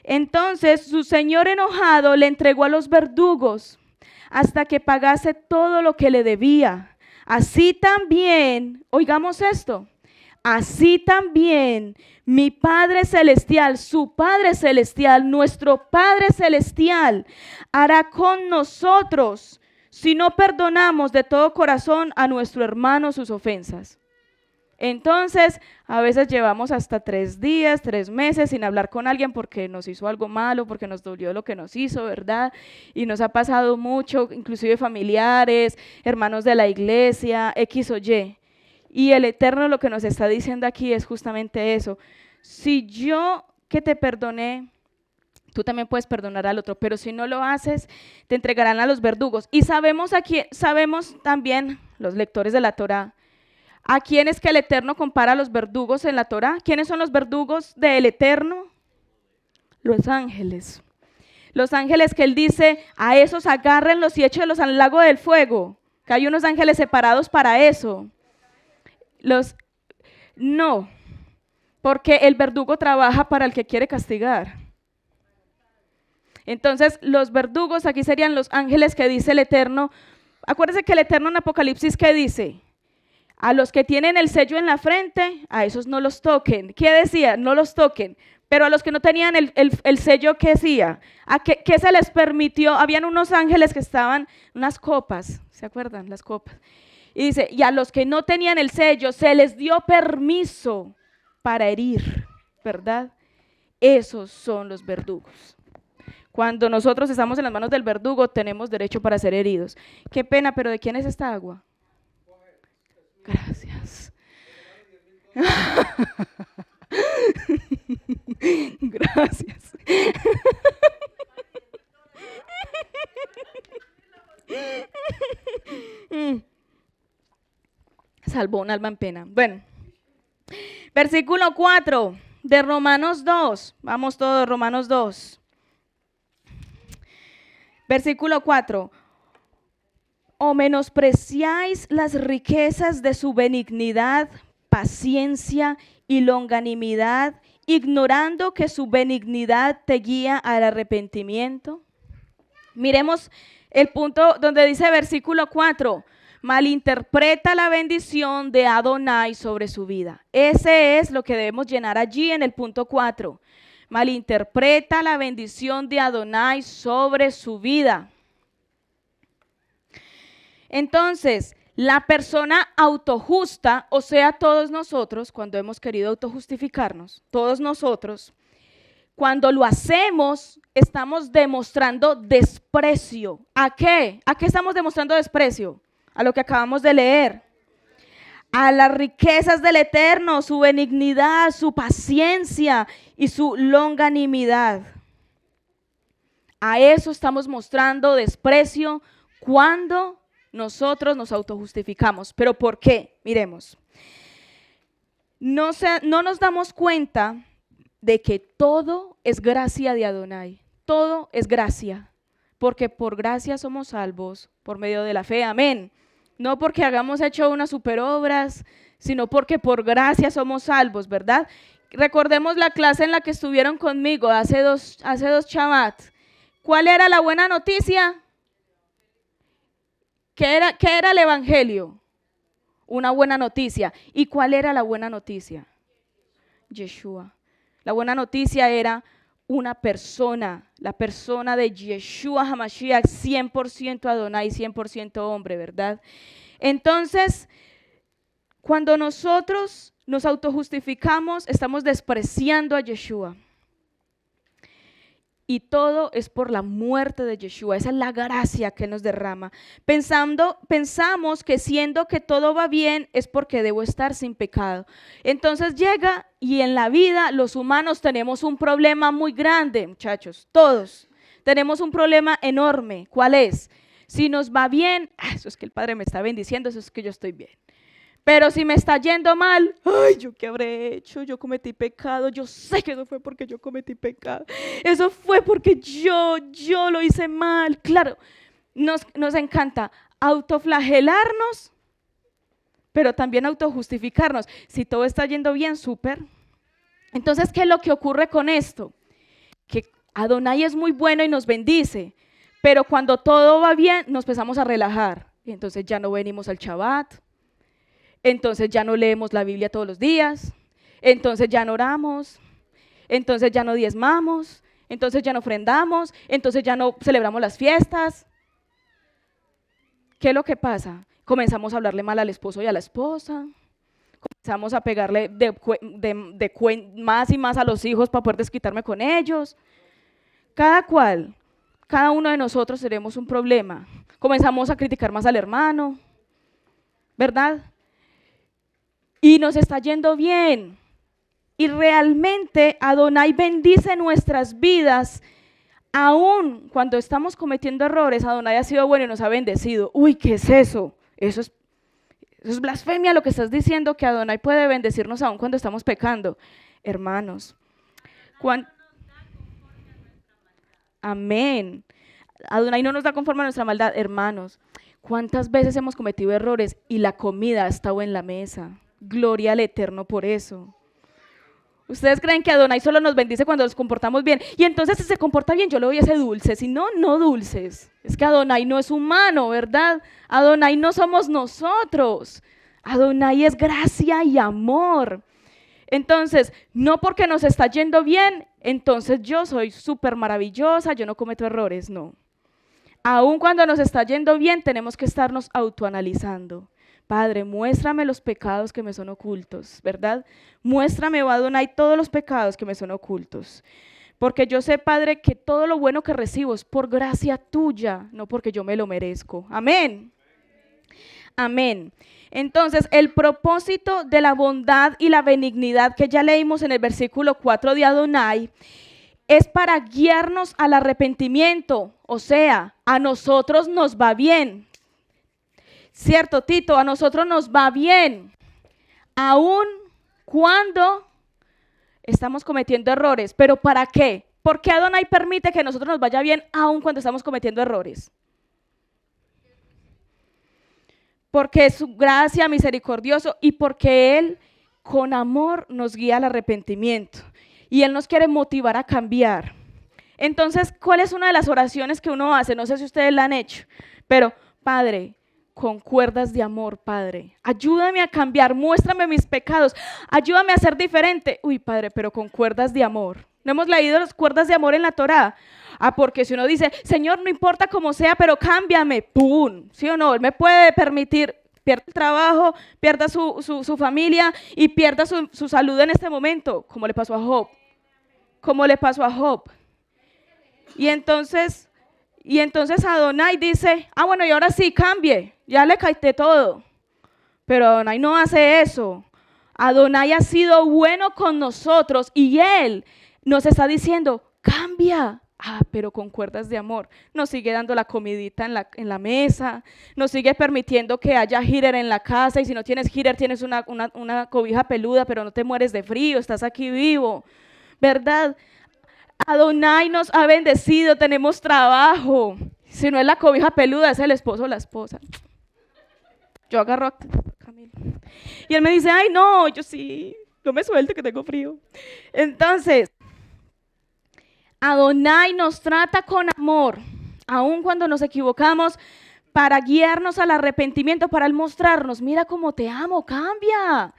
Entonces su señor enojado le entregó a los verdugos hasta que pagase todo lo que le debía. Así también, oigamos esto, así también mi Padre Celestial, su Padre Celestial, nuestro Padre Celestial, hará con nosotros si no perdonamos de todo corazón a nuestro hermano sus ofensas. Entonces, a veces llevamos hasta 3 días, 3 meses sin hablar con alguien porque nos hizo algo malo, porque nos dolió lo que nos hizo, ¿verdad? Y nos ha pasado mucho, inclusive familiares, hermanos de la iglesia, X o Y. Y el Eterno lo que nos está diciendo aquí es justamente eso. Si yo que te perdoné, tú también puedes perdonar al otro, pero si no lo haces, te entregarán a los verdugos. Y sabemos también, los lectores de la Torá, ¿a quién es que el Eterno compara a los verdugos en la Torá? ¿Quiénes son los verdugos del Eterno? Los ángeles. Los ángeles que Él dice, a esos agárrenlos y échenlos al lago del fuego, que hay unos ángeles separados para eso. No, porque el verdugo trabaja para el que quiere castigar. Entonces, los verdugos aquí serían los ángeles que dice el Eterno. Acuérdense que el Eterno en Apocalipsis, ¿qué dice? A los que tienen el sello en la frente, a esos no los toquen. ¿Qué decía? No los toquen. Pero a los que no tenían el sello, ¿qué decía? ¿Qué se les permitió? Habían unos ángeles que estaban, unas copas, ¿se acuerdan? Las copas. Y dice, y a los que no tenían el sello, se les dio permiso para herir, ¿verdad? Esos son los verdugos. Cuando nosotros estamos en las manos del verdugo, tenemos derecho para ser heridos. Qué pena, pero ¿de quién es esta agua? Gracias. Gracias. Salvó un alma en pena. Bueno, versículo 4 de Romanos 2. Vamos todos, Romanos 2. Versículo 4. ¿O menospreciáis las riquezas de su benignidad, paciencia y longanimidad, ignorando que su benignidad te guía al arrepentimiento? Miremos el punto donde dice versículo 4, malinterpreta la bendición de Adonai sobre su vida. Ese es lo que debemos llenar allí en el punto 4. Malinterpreta la bendición de Adonai sobre su vida. Entonces, la persona autojusta, o sea, todos nosotros, cuando hemos querido autojustificarnos, todos nosotros, cuando lo hacemos, estamos demostrando desprecio. ¿A qué? ¿A qué estamos demostrando desprecio? A lo que acabamos de leer. A las riquezas del Eterno, su benignidad, su paciencia y su longanimidad. A eso estamos mostrando desprecio cuando nosotros nos autojustificamos. ¿Pero por qué? Miremos. No nos damos cuenta de que todo es gracia de Adonai. Todo es gracia. Porque por gracia somos salvos por medio de la fe. Amén. No porque hagamos hecho unas superobras, sino porque por gracia somos salvos, ¿verdad? Recordemos la clase en la que estuvieron conmigo hace dos Shabbat. ¿Cuál era la buena noticia? ¿Qué era el evangelio? Una buena noticia. ¿Y cuál era la buena noticia? Yeshua. La buena noticia era una persona, la persona de Yeshua HaMashiach, 100% Adonai, 100% hombre, ¿verdad? Entonces, cuando nosotros nos autojustificamos, estamos despreciando a Yeshua. Y todo es por la muerte de Yeshua. Esa es la gracia que nos derrama. Pensamos que siendo que todo va bien es porque debo estar sin pecado. Entonces llega y en la vida los humanos tenemos un problema muy grande, muchachos. Todos tenemos un problema enorme. ¿Cuál es? Si nos va bien, eso es que el Padre me está bendiciendo, eso es que yo estoy bien. Pero si me está yendo mal, ay, ¿yo qué habré hecho? Yo cometí pecado, yo sé que eso fue porque yo cometí pecado. Eso fue porque yo lo hice mal. Claro, nos encanta autoflagelarnos, pero también autojustificarnos. Si todo está yendo bien, súper. Entonces, ¿qué es lo que ocurre con esto? Que Adonai es muy bueno y nos bendice, pero cuando todo va bien, nos empezamos a relajar. Y entonces ya no venimos al Shabbat. Entonces ya no leemos la Biblia todos los días, entonces ya no oramos, entonces ya no diezmamos, entonces ya no ofrendamos, entonces ya no celebramos las fiestas. ¿Qué es lo que pasa? Comenzamos a hablarle mal al esposo y a la esposa, comenzamos a pegarle más y más a los hijos para poder desquitarme con ellos. Cada uno de nosotros tenemos un problema. Comenzamos a criticar más al hermano, ¿verdad? Y nos está yendo bien. Y realmente Adonai bendice nuestras vidas. Aún cuando estamos cometiendo errores, Adonai ha sido bueno y nos ha bendecido. Uy, ¿qué es eso? Eso es blasfemia lo que estás diciendo, que Adonai puede bendecirnos aún cuando estamos pecando. Hermanos, amén. Adonai no nos da conforme a nuestra maldad. Hermanos, ¿cuántas veces hemos cometido errores y la comida ha estado en la mesa? Gloria al Eterno por eso. Ustedes creen que Adonai solo nos bendice cuando nos comportamos bien. Y entonces si se comporta bien, yo le doy ese dulce. Si no, no dulces. Es que Adonai no es humano, ¿verdad? Adonai no somos nosotros. Adonai es gracia y amor. Entonces, no porque nos está yendo bien, entonces yo soy súper maravillosa, yo no cometo errores, no. Aun cuando nos está yendo bien, tenemos que estarnos autoanalizando. Padre, muéstrame los pecados que me son ocultos, ¿verdad? Muéstrame, oh Adonai, todos los pecados que me son ocultos. Porque yo sé, Padre, que todo lo bueno que recibo es por gracia tuya, no porque yo me lo merezco. Amén. Amén. Entonces, el propósito de la bondad y la benignidad que ya leímos en el versículo 4 de Adonai es para guiarnos al arrepentimiento, o sea, a nosotros nos va bien. ¿Cierto, Tito? A nosotros nos va bien, aun cuando estamos cometiendo errores. ¿Pero para qué? ¿Por qué Adonai permite que a nosotros nos vaya bien aun cuando estamos cometiendo errores? Porque es su gracia, misericordioso, y porque Él con amor nos guía al arrepentimiento. Y Él nos quiere motivar a cambiar. Entonces, ¿cuál es una de las oraciones que uno hace? No sé si ustedes la han hecho, pero Padre, con cuerdas de amor, Padre, ayúdame a cambiar, muéstrame mis pecados, ayúdame a ser diferente. Uy, Padre, pero con cuerdas de amor. ¿No hemos leído las cuerdas de amor en la Torá? Porque si uno dice, Señor, no importa cómo sea, pero cámbiame, ¡pum! ¿Sí o no? Él me puede permitir, pierda el trabajo, pierda su familia y pierda su salud en este momento, como le pasó a Job. Como le pasó a Job. Y entonces Adonai dice, bueno, y ahora sí, cambie, ya le caíste todo. Pero Adonai no hace eso. Adonai ha sido bueno con nosotros y Él nos está diciendo, cambia. Pero con cuerdas de amor. Nos sigue dando la comidita en la mesa, nos sigue permitiendo que haya heater en la casa, y si no tienes heater tienes una cobija peluda, pero no te mueres de frío, estás aquí vivo, ¿verdad? Adonai nos ha bendecido, tenemos trabajo. Si no es la cobija peluda, es el esposo o la esposa. Yo agarro a Camilo. Y él me dice, ay no, yo sí, no me suelte que tengo frío. Entonces, Adonai nos trata con amor, aun cuando nos equivocamos, para guiarnos al arrepentimiento, para mostrarnos, mira cómo te amo, cambia.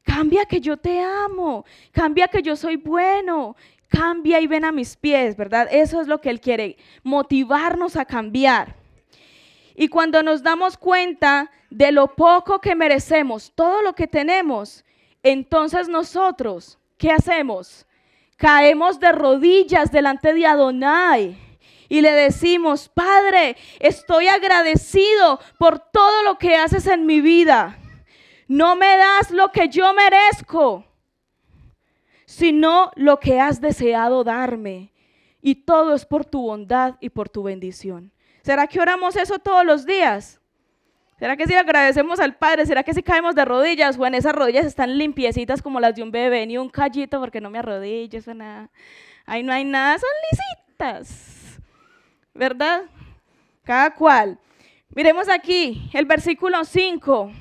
Cambia que yo te amo, cambia que yo soy bueno, cambia y ven a mis pies, ¿verdad? Eso es lo que Él quiere, motivarnos a cambiar. Y cuando nos damos cuenta de lo poco que merecemos, todo lo que tenemos, entonces nosotros, ¿qué hacemos? Caemos de rodillas delante de Adonai y le decimos, Padre, estoy agradecido por todo lo que haces en mi vida. No me das lo que yo merezco, sino lo que has deseado darme. Y todo es por tu bondad y por tu bendición. ¿Será que oramos eso todos los días? ¿Será que si agradecemos al Padre? ¿Será que si caemos de rodillas o en esas rodillas están limpiecitas como las de un bebé, ni un callito porque no me arrodillo, eso nada? Ahí no hay nada, son lisitas, ¿verdad? Cada cual. Miremos aquí el versículo 5.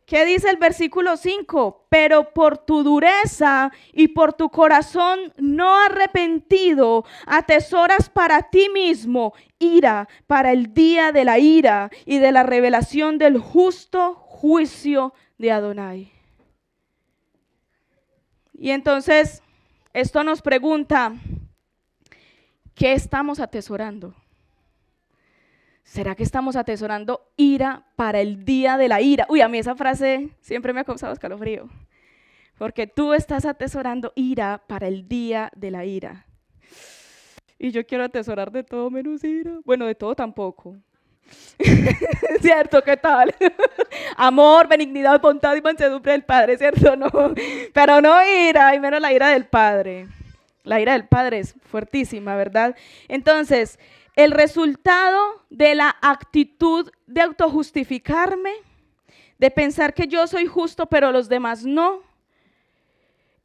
¿Qué dice el versículo 5? Pero por tu dureza y por tu corazón no arrepentido, atesoras para ti mismo ira para el día de la ira y de la revelación del justo juicio de Adonai. Y entonces, esto nos pregunta, ¿qué estamos atesorando? ¿Será que estamos atesorando ira para el día de la ira? Uy, a mí esa frase siempre me ha causado escalofrío. Porque tú estás atesorando ira para el día de la ira. Y yo quiero atesorar de todo menos ira. Bueno, de todo tampoco. ¿Cierto? ¿Qué tal? Amor, benignidad, bondad y mansedumbre del Padre, ¿cierto? No, pero no ira, y menos la ira del Padre. La ira del Padre es fuertísima, ¿verdad? Entonces, el resultado de la actitud de autojustificarme, de pensar que yo soy justo pero los demás no,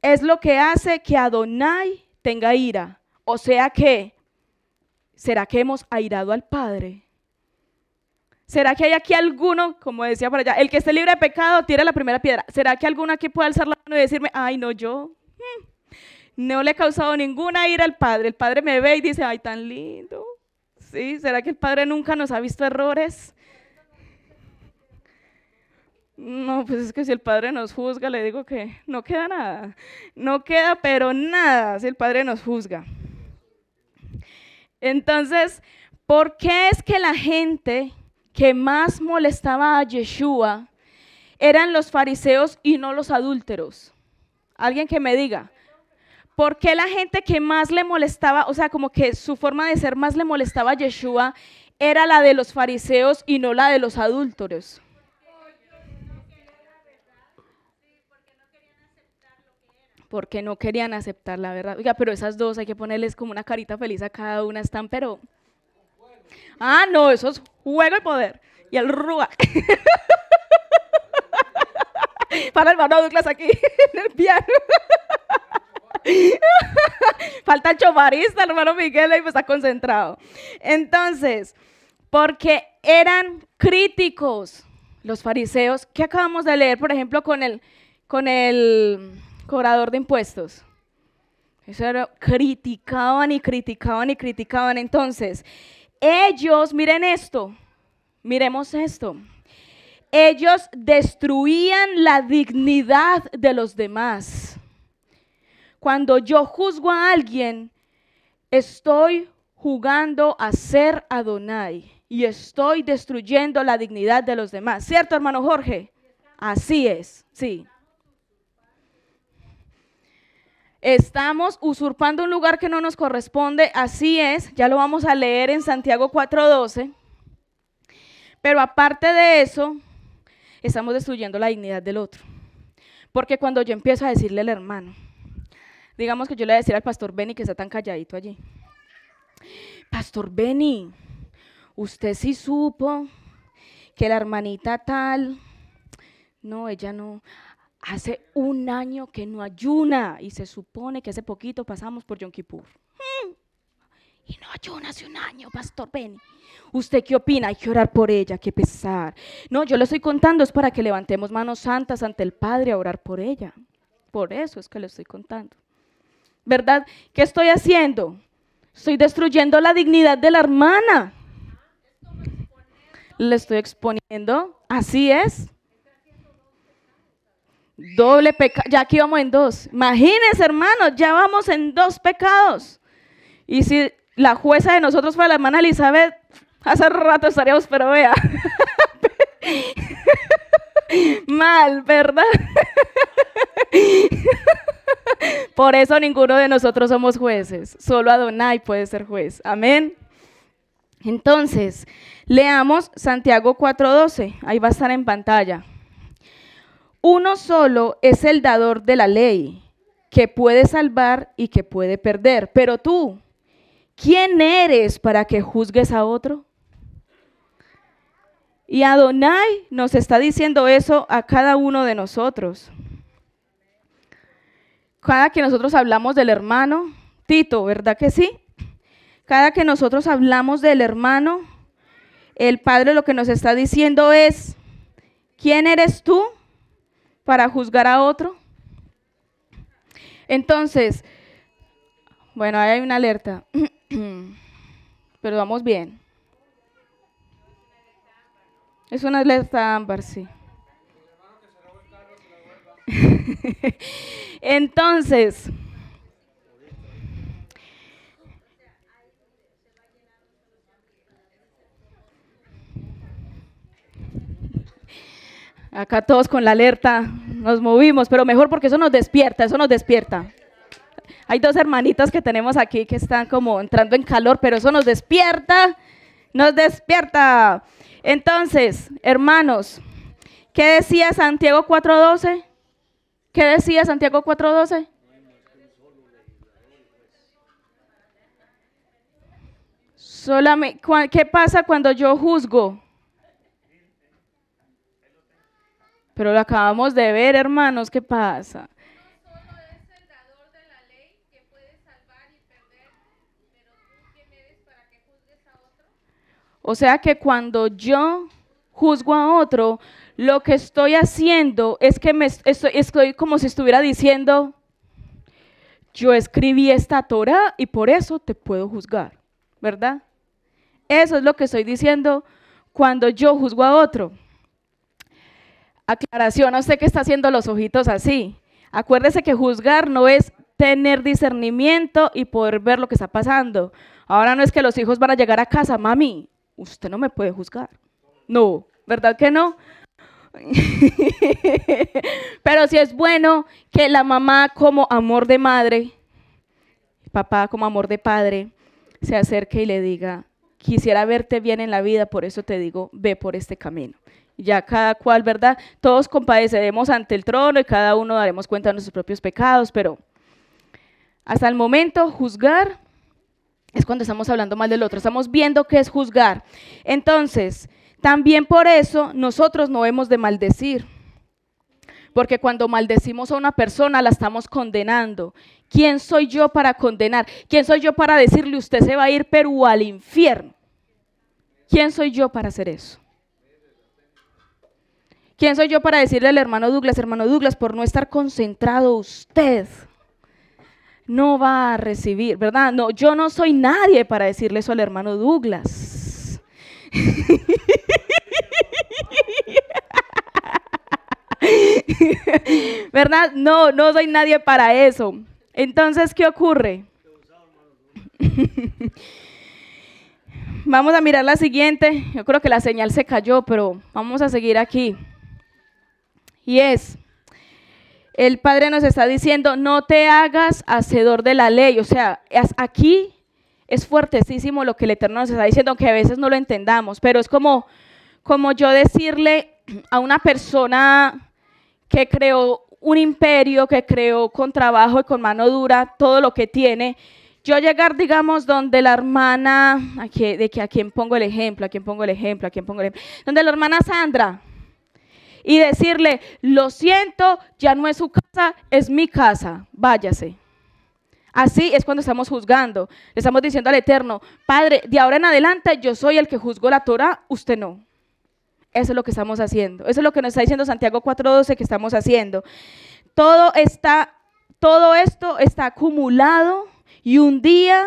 es lo que hace que Adonai tenga ira. O sea que, ¿será que hemos airado al Padre? ¿Será que hay aquí alguno, como decía por allá, el que esté libre de pecado, tira la primera piedra? ¿Será que alguno aquí puede alzar la mano y decirme, ay, no, yo no le he causado ninguna ira al Padre? El Padre me ve y dice, ay, tan lindo. ¿Sí? ¿Será que el Padre nunca nos ha visto errores? No, pues es que si el Padre nos juzga, le digo que no queda nada. No queda, pero nada, si el Padre nos juzga. Entonces, ¿por qué es que la gente que más molestaba a Yeshua eran los fariseos y no los adúlteros? Alguien que me diga, ¿por qué la gente que más le molestaba, o sea, como que su forma de ser más le molestaba a Yeshua era la de los fariseos y no la de los adúlteros? Porque no querían aceptar la verdad. Oiga, pero esas dos hay que ponerles como una carita feliz a cada una, están, pero... Ah, no, eso es juego y poder. Y el Ruach. Para el hermano Douglas aquí, en el piano. Falta el chofarista, el hermano Miguel, ahí pues está concentrado. Entonces, porque eran críticos los fariseos. ¿Qué acabamos de leer, por ejemplo, con el cobrador de impuestos? Eso era, criticaban y criticaban y criticaban. Entonces, ellos, miren esto, miremos esto. Ellos destruían la dignidad de los demás. Cuando yo juzgo a alguien, estoy jugando a ser Adonai y estoy destruyendo la dignidad de los demás. ¿Cierto, hermano Jorge? Así es, sí. Estamos usurpando un lugar que no nos corresponde, así es, ya lo vamos a leer en Santiago 4:12. Pero aparte de eso, estamos destruyendo la dignidad del otro. Porque cuando yo empiezo a decirle al hermano, digamos que yo le voy a decir al pastor Benny que está tan calladito allí, Pastor Benny, usted sí supo que la hermanita tal, no, ella no, hace un año que no ayuna y se supone que hace poquito pasamos por Yom Kippur. Y no ayuna hace un año, Pastor Benny. ¿Usted qué opina? Hay que orar por ella, qué pesar. No, yo le estoy contando, es para que levantemos manos santas ante el Padre a orar por ella. Por eso es que le estoy contando. ¿Verdad? ¿Qué estoy haciendo? Estoy destruyendo la dignidad de la hermana. Le estoy exponiendo, así es. Doble pecado, ya aquí vamos en 2. Imagínense, hermanos, ya vamos en 2 pecados. Y si la jueza de nosotros fue la hermana Elizabeth, hace rato estaríamos, pero vea. Mal, ¿verdad? Por eso ninguno de nosotros somos jueces. Solo Adonai puede ser juez. Amén. Entonces, leamos Santiago 4:12. Ahí va a estar en pantalla. Uno solo es el dador de la ley, que puede salvar y que puede perder. Pero tú, ¿quién eres para que juzgues a otro? Y Adonai nos está diciendo eso a cada uno de nosotros. Cada que nosotros hablamos del hermano, Tito, ¿verdad que sí? Cada que nosotros hablamos del hermano, el Padre lo que nos está diciendo es, ¿quién eres tú para juzgar a otro? Entonces, bueno, ahí hay una alerta, pero vamos bien. Es una alerta ámbar, sí. Entonces, acá todos con la alerta nos movimos, pero mejor porque eso nos despierta, eso nos despierta. Hay 2 hermanitas que tenemos aquí que están como entrando en calor, pero eso nos despierta, nos despierta. Entonces, hermanos, ¿qué decía Santiago 4:12? ¿Qué decía Santiago 4:12? Solamente, ¿qué pasa cuando yo juzgo? Pero lo acabamos de ver, hermanos, ¿qué pasa? No solo es el dador de la ley que puede salvar y perder, pero tú quién eres para que juzgues a otro. O sea que cuando yo juzgo a otro, lo que estoy haciendo es que estoy como si estuviera diciendo, yo escribí esta Torá y por eso te puedo juzgar, ¿verdad? Eso es lo que estoy diciendo cuando yo juzgo a otro. Aclaración a usted que está haciendo los ojitos así. Acuérdese que juzgar no es tener discernimiento y poder ver lo que está pasando. Ahora no es que los hijos van a llegar a casa, mami, usted no me puede juzgar. No, ¿verdad que no? Pero sí es bueno que la mamá como amor de madre, papá como amor de padre, se acerque y le diga, quisiera verte bien en la vida, por eso te digo, ve por este camino. Ya cada cual, ¿verdad? Todos compadeceremos ante el trono y cada uno daremos cuenta de nuestros propios pecados, pero hasta el momento juzgar es cuando estamos hablando mal del otro, estamos viendo qué es juzgar. Entonces, también por eso nosotros no hemos de maldecir, porque cuando maldecimos a una persona la estamos condenando. ¿Quién soy yo para condenar? ¿Quién soy yo para decirle usted se va a ir pero al infierno? ¿Quién soy yo para hacer eso? ¿Quién soy yo para decirle al hermano Douglas, por no estar concentrado usted no va a recibir, ¿verdad? No, yo no soy nadie para decirle eso al hermano Douglas. ¿Verdad? No, no soy nadie para eso. Entonces, ¿qué ocurre? Vamos a mirar la siguiente. Yo creo que la señal se cayó, pero vamos a seguir aquí. Y es, el Padre nos está diciendo, no te hagas hacedor de la ley. O sea, aquí es fuertesísimo lo que el Eterno nos está diciendo, aunque a veces no lo entendamos, pero es como yo decirle a una persona que creó un imperio, que creó con trabajo y con mano dura todo lo que tiene, yo llegar, digamos, donde la hermana, ¿a quién pongo el ejemplo? Donde la hermana Sandra, y decirle, lo siento, ya no es su casa, es mi casa, váyase. Así es cuando estamos juzgando, le estamos diciendo al Eterno, Padre, de ahora en adelante yo soy el que juzgó la Torá, usted no. Eso es lo que estamos haciendo, eso es lo que nos está diciendo Santiago 4:12 que estamos haciendo. Todo esto está acumulado y un día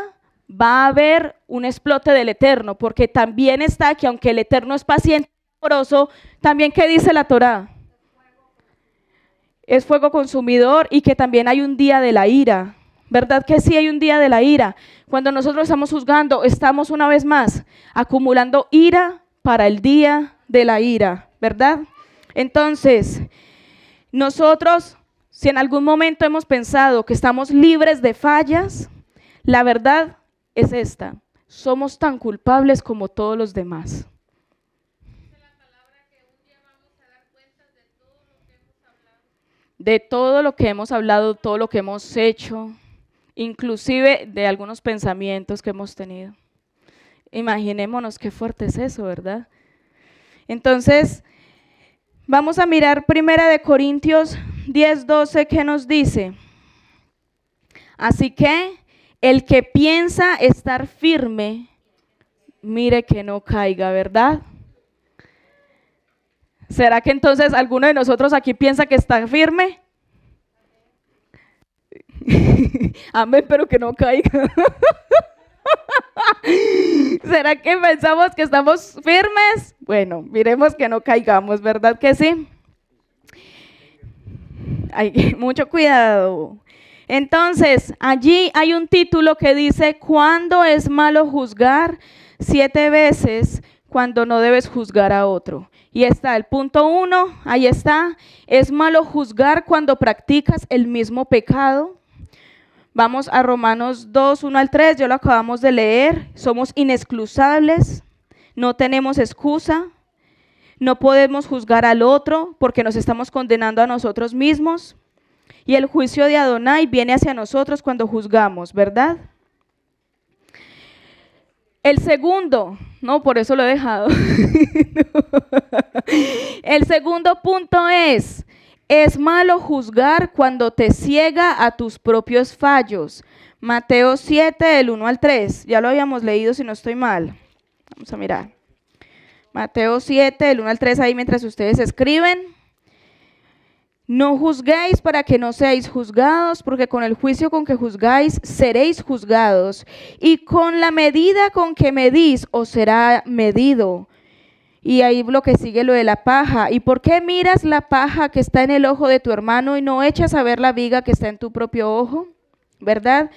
va a haber un explote del Eterno, porque también está que aunque el Eterno es paciente, también ¿qué dice la Torá? Es fuego consumidor y que también hay un día de la ira. ¿Verdad que sí hay un día de la ira? Cuando nosotros estamos juzgando, estamos una vez más acumulando ira para el día de la ira, ¿verdad? Entonces, nosotros, si en algún momento hemos pensado que estamos libres de fallas, la verdad es esta, somos tan culpables como todos los demás. De todo lo que hemos hablado, todo lo que hemos hecho, inclusive de algunos pensamientos que hemos tenido. Imaginémonos qué fuerte es eso, ¿verdad? Entonces, vamos a mirar 1 Corintios 10:12, ¿qué nos dice? Así que el que piensa estar firme, mire que no caiga, ¿verdad? ¿Será que entonces alguno de nosotros aquí piensa que está firme? Amén, pero que no caiga. ¿Será que pensamos que estamos firmes? Bueno, miremos que no caigamos, ¿verdad que sí? Hay mucho cuidado. Entonces, allí hay un título que dice, ¿cuándo es malo juzgar? 7 veces cuando no debes juzgar a otro. Y está el punto 1, ahí está, es malo juzgar cuando practicas el mismo pecado. Vamos a Romanos 2:1-3, ya lo acabamos de leer, somos inexcusables, no tenemos excusa, no podemos juzgar al otro porque nos estamos condenando a nosotros mismos. Y el juicio de Adonai viene hacia nosotros cuando juzgamos, ¿verdad? El segundo, no, por eso lo he dejado. El segundo punto es malo juzgar cuando te ciega a tus propios fallos. Mateo 7, del 1-3, ya lo habíamos leído si no estoy mal. Vamos a mirar. Mateo 7, del 1 al 3, ahí mientras ustedes escriben. No juzguéis para que no seáis juzgados, porque con el juicio con que juzgáis seréis juzgados, y con la medida con que medís os será medido. Y ahí lo que sigue lo de la paja. ¿Y por qué miras la paja que está en el ojo de tu hermano y no echas a ver la viga que está en tu propio ojo? ¿Verdad?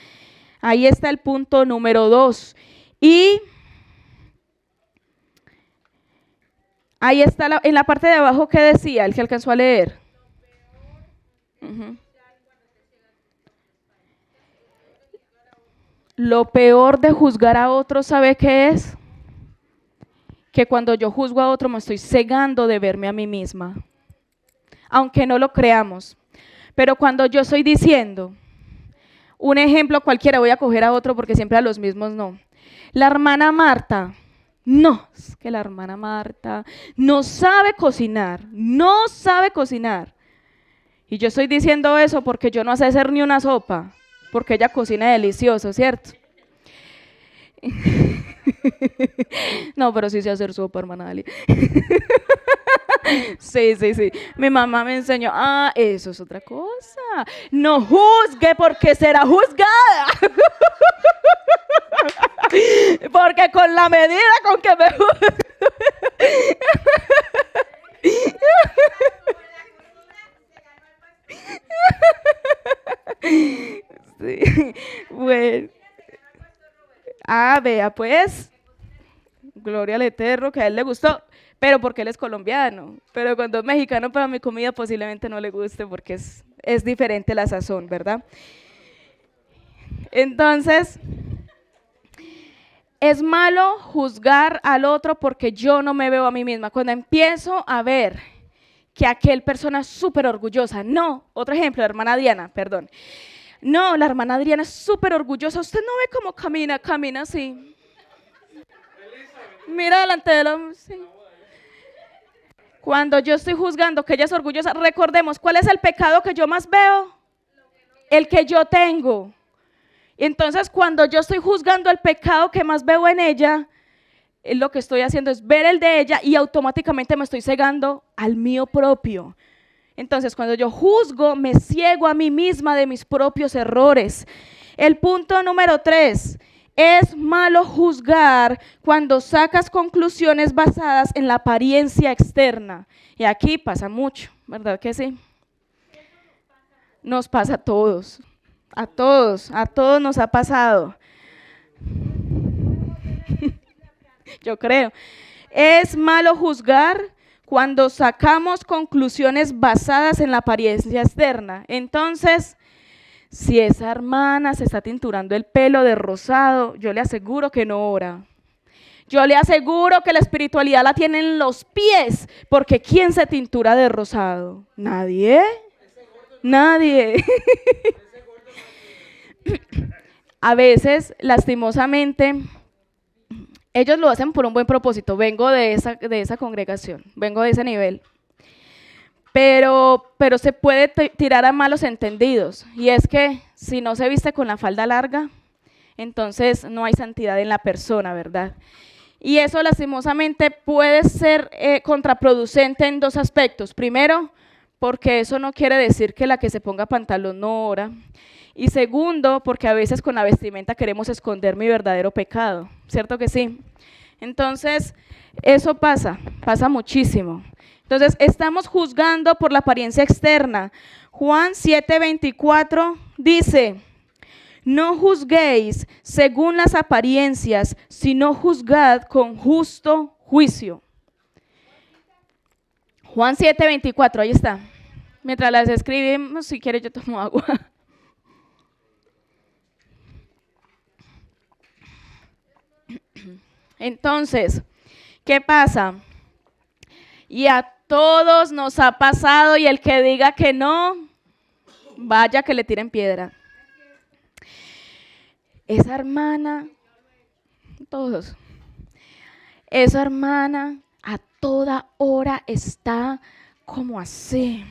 Ahí está el punto número 2. Y ahí está en la parte de abajo, ¿qué decía el que alcanzó a leer? Lo peor de juzgar a otro, ¿sabe qué es? Que cuando yo juzgo a otro me estoy cegando de verme a mí misma, aunque no lo creamos. Pero cuando yo estoy diciendo, un ejemplo cualquiera, voy a coger a otro porque siempre a los mismos no. La hermana Marta, no, es que la hermana Marta no sabe cocinar, no sabe cocinar. Y yo estoy diciendo eso porque yo no sé hacer ni una sopa, porque ella cocina delicioso, ¿cierto? No, pero sí sé hacer sopa, hermana Dali. Sí. Mi mamá me enseñó, eso es otra cosa. No juzgue porque será juzgada. Porque con la medida con que me juzgue. Sí, bueno. Vea pues, gloria al Eterno, que a él le gustó, pero porque él es colombiano. Pero cuando es mexicano, para mi comida posiblemente no le guste porque es diferente la sazón, ¿verdad? Entonces, es malo juzgar al otro porque yo no me veo a mí misma. Cuando empiezo a ver que aquel persona es súper orgullosa, no, otro ejemplo, la hermana Diana, perdón. No, la hermana Adriana es súper orgullosa. Usted no ve cómo camina así. Mira delante de la... Sí. Cuando yo estoy juzgando que ella es orgullosa, recordemos, ¿cuál es el pecado que yo más veo? El que yo tengo. Y entonces, cuando yo estoy juzgando el pecado que más veo en ella, lo que estoy haciendo es ver el de ella y automáticamente me estoy cegando al mío propio. Entonces, cuando yo juzgo, me ciego a mí misma de mis propios errores. El punto número 3, es malo juzgar cuando sacas conclusiones basadas en la apariencia externa. Y aquí pasa mucho, ¿verdad que sí? Nos pasa a todos nos ha pasado. Yo creo. Es malo juzgar cuando sacamos conclusiones basadas en la apariencia externa. Entonces, si esa hermana se está tinturando el pelo de rosado, yo le aseguro que no ora. Yo le aseguro que la espiritualidad la tiene en los pies, porque ¿quién se tintura de rosado? ¿Nadie? Nadie. A veces, lastimosamente, ellos lo hacen por un buen propósito. Vengo de esa congregación, vengo de ese nivel. Pero se puede tirar a malos entendidos. Y es que si no se viste con la falda larga, entonces no hay santidad en la persona, ¿verdad? Y eso lastimosamente puede ser contraproducente en 2 aspectos. Primero, porque eso no quiere decir que la que se ponga pantalón no ora. Y segundo, porque a veces con la vestimenta queremos esconder mi verdadero pecado, ¿cierto que sí? Entonces, eso pasa muchísimo. Entonces, estamos juzgando por la apariencia externa. Juan 7:24 dice, no juzguéis según las apariencias, sino juzgad con justo juicio. Juan 7:24, ahí está. Mientras las escribimos, si quieres yo tomo agua. Entonces, ¿qué pasa? Y a todos nos ha pasado, y el que diga que no, vaya que le tiren piedra. Esa hermana, todos, esa hermana a toda hora está como así.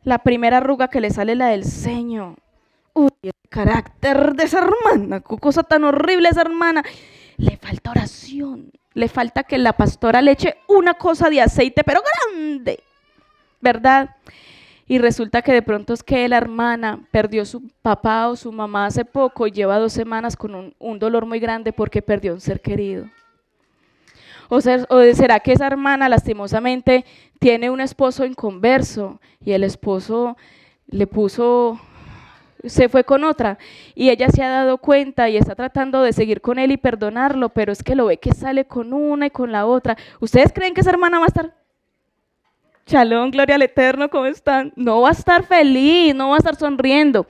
La primera arruga que le sale es la del ceño. Uy, el carácter de esa hermana, qué cosa tan horrible esa hermana. le falta oración, le falta que la pastora le eche una cosa de aceite, pero grande, ¿verdad? Y resulta que de pronto es que la hermana perdió su papá o su mamá hace poco y lleva 2 semanas con un dolor muy grande porque perdió un ser querido. O será que esa hermana lastimosamente tiene un esposo inconverso y el esposo se fue con otra y ella se ha dado cuenta y está tratando de seguir con él y perdonarlo, pero es que lo ve que sale con una y con la otra. ¿Ustedes creen que esa hermana va a estar? Shalom, gloria al Eterno, ¿cómo están? No va a estar feliz, no va a estar sonriendo,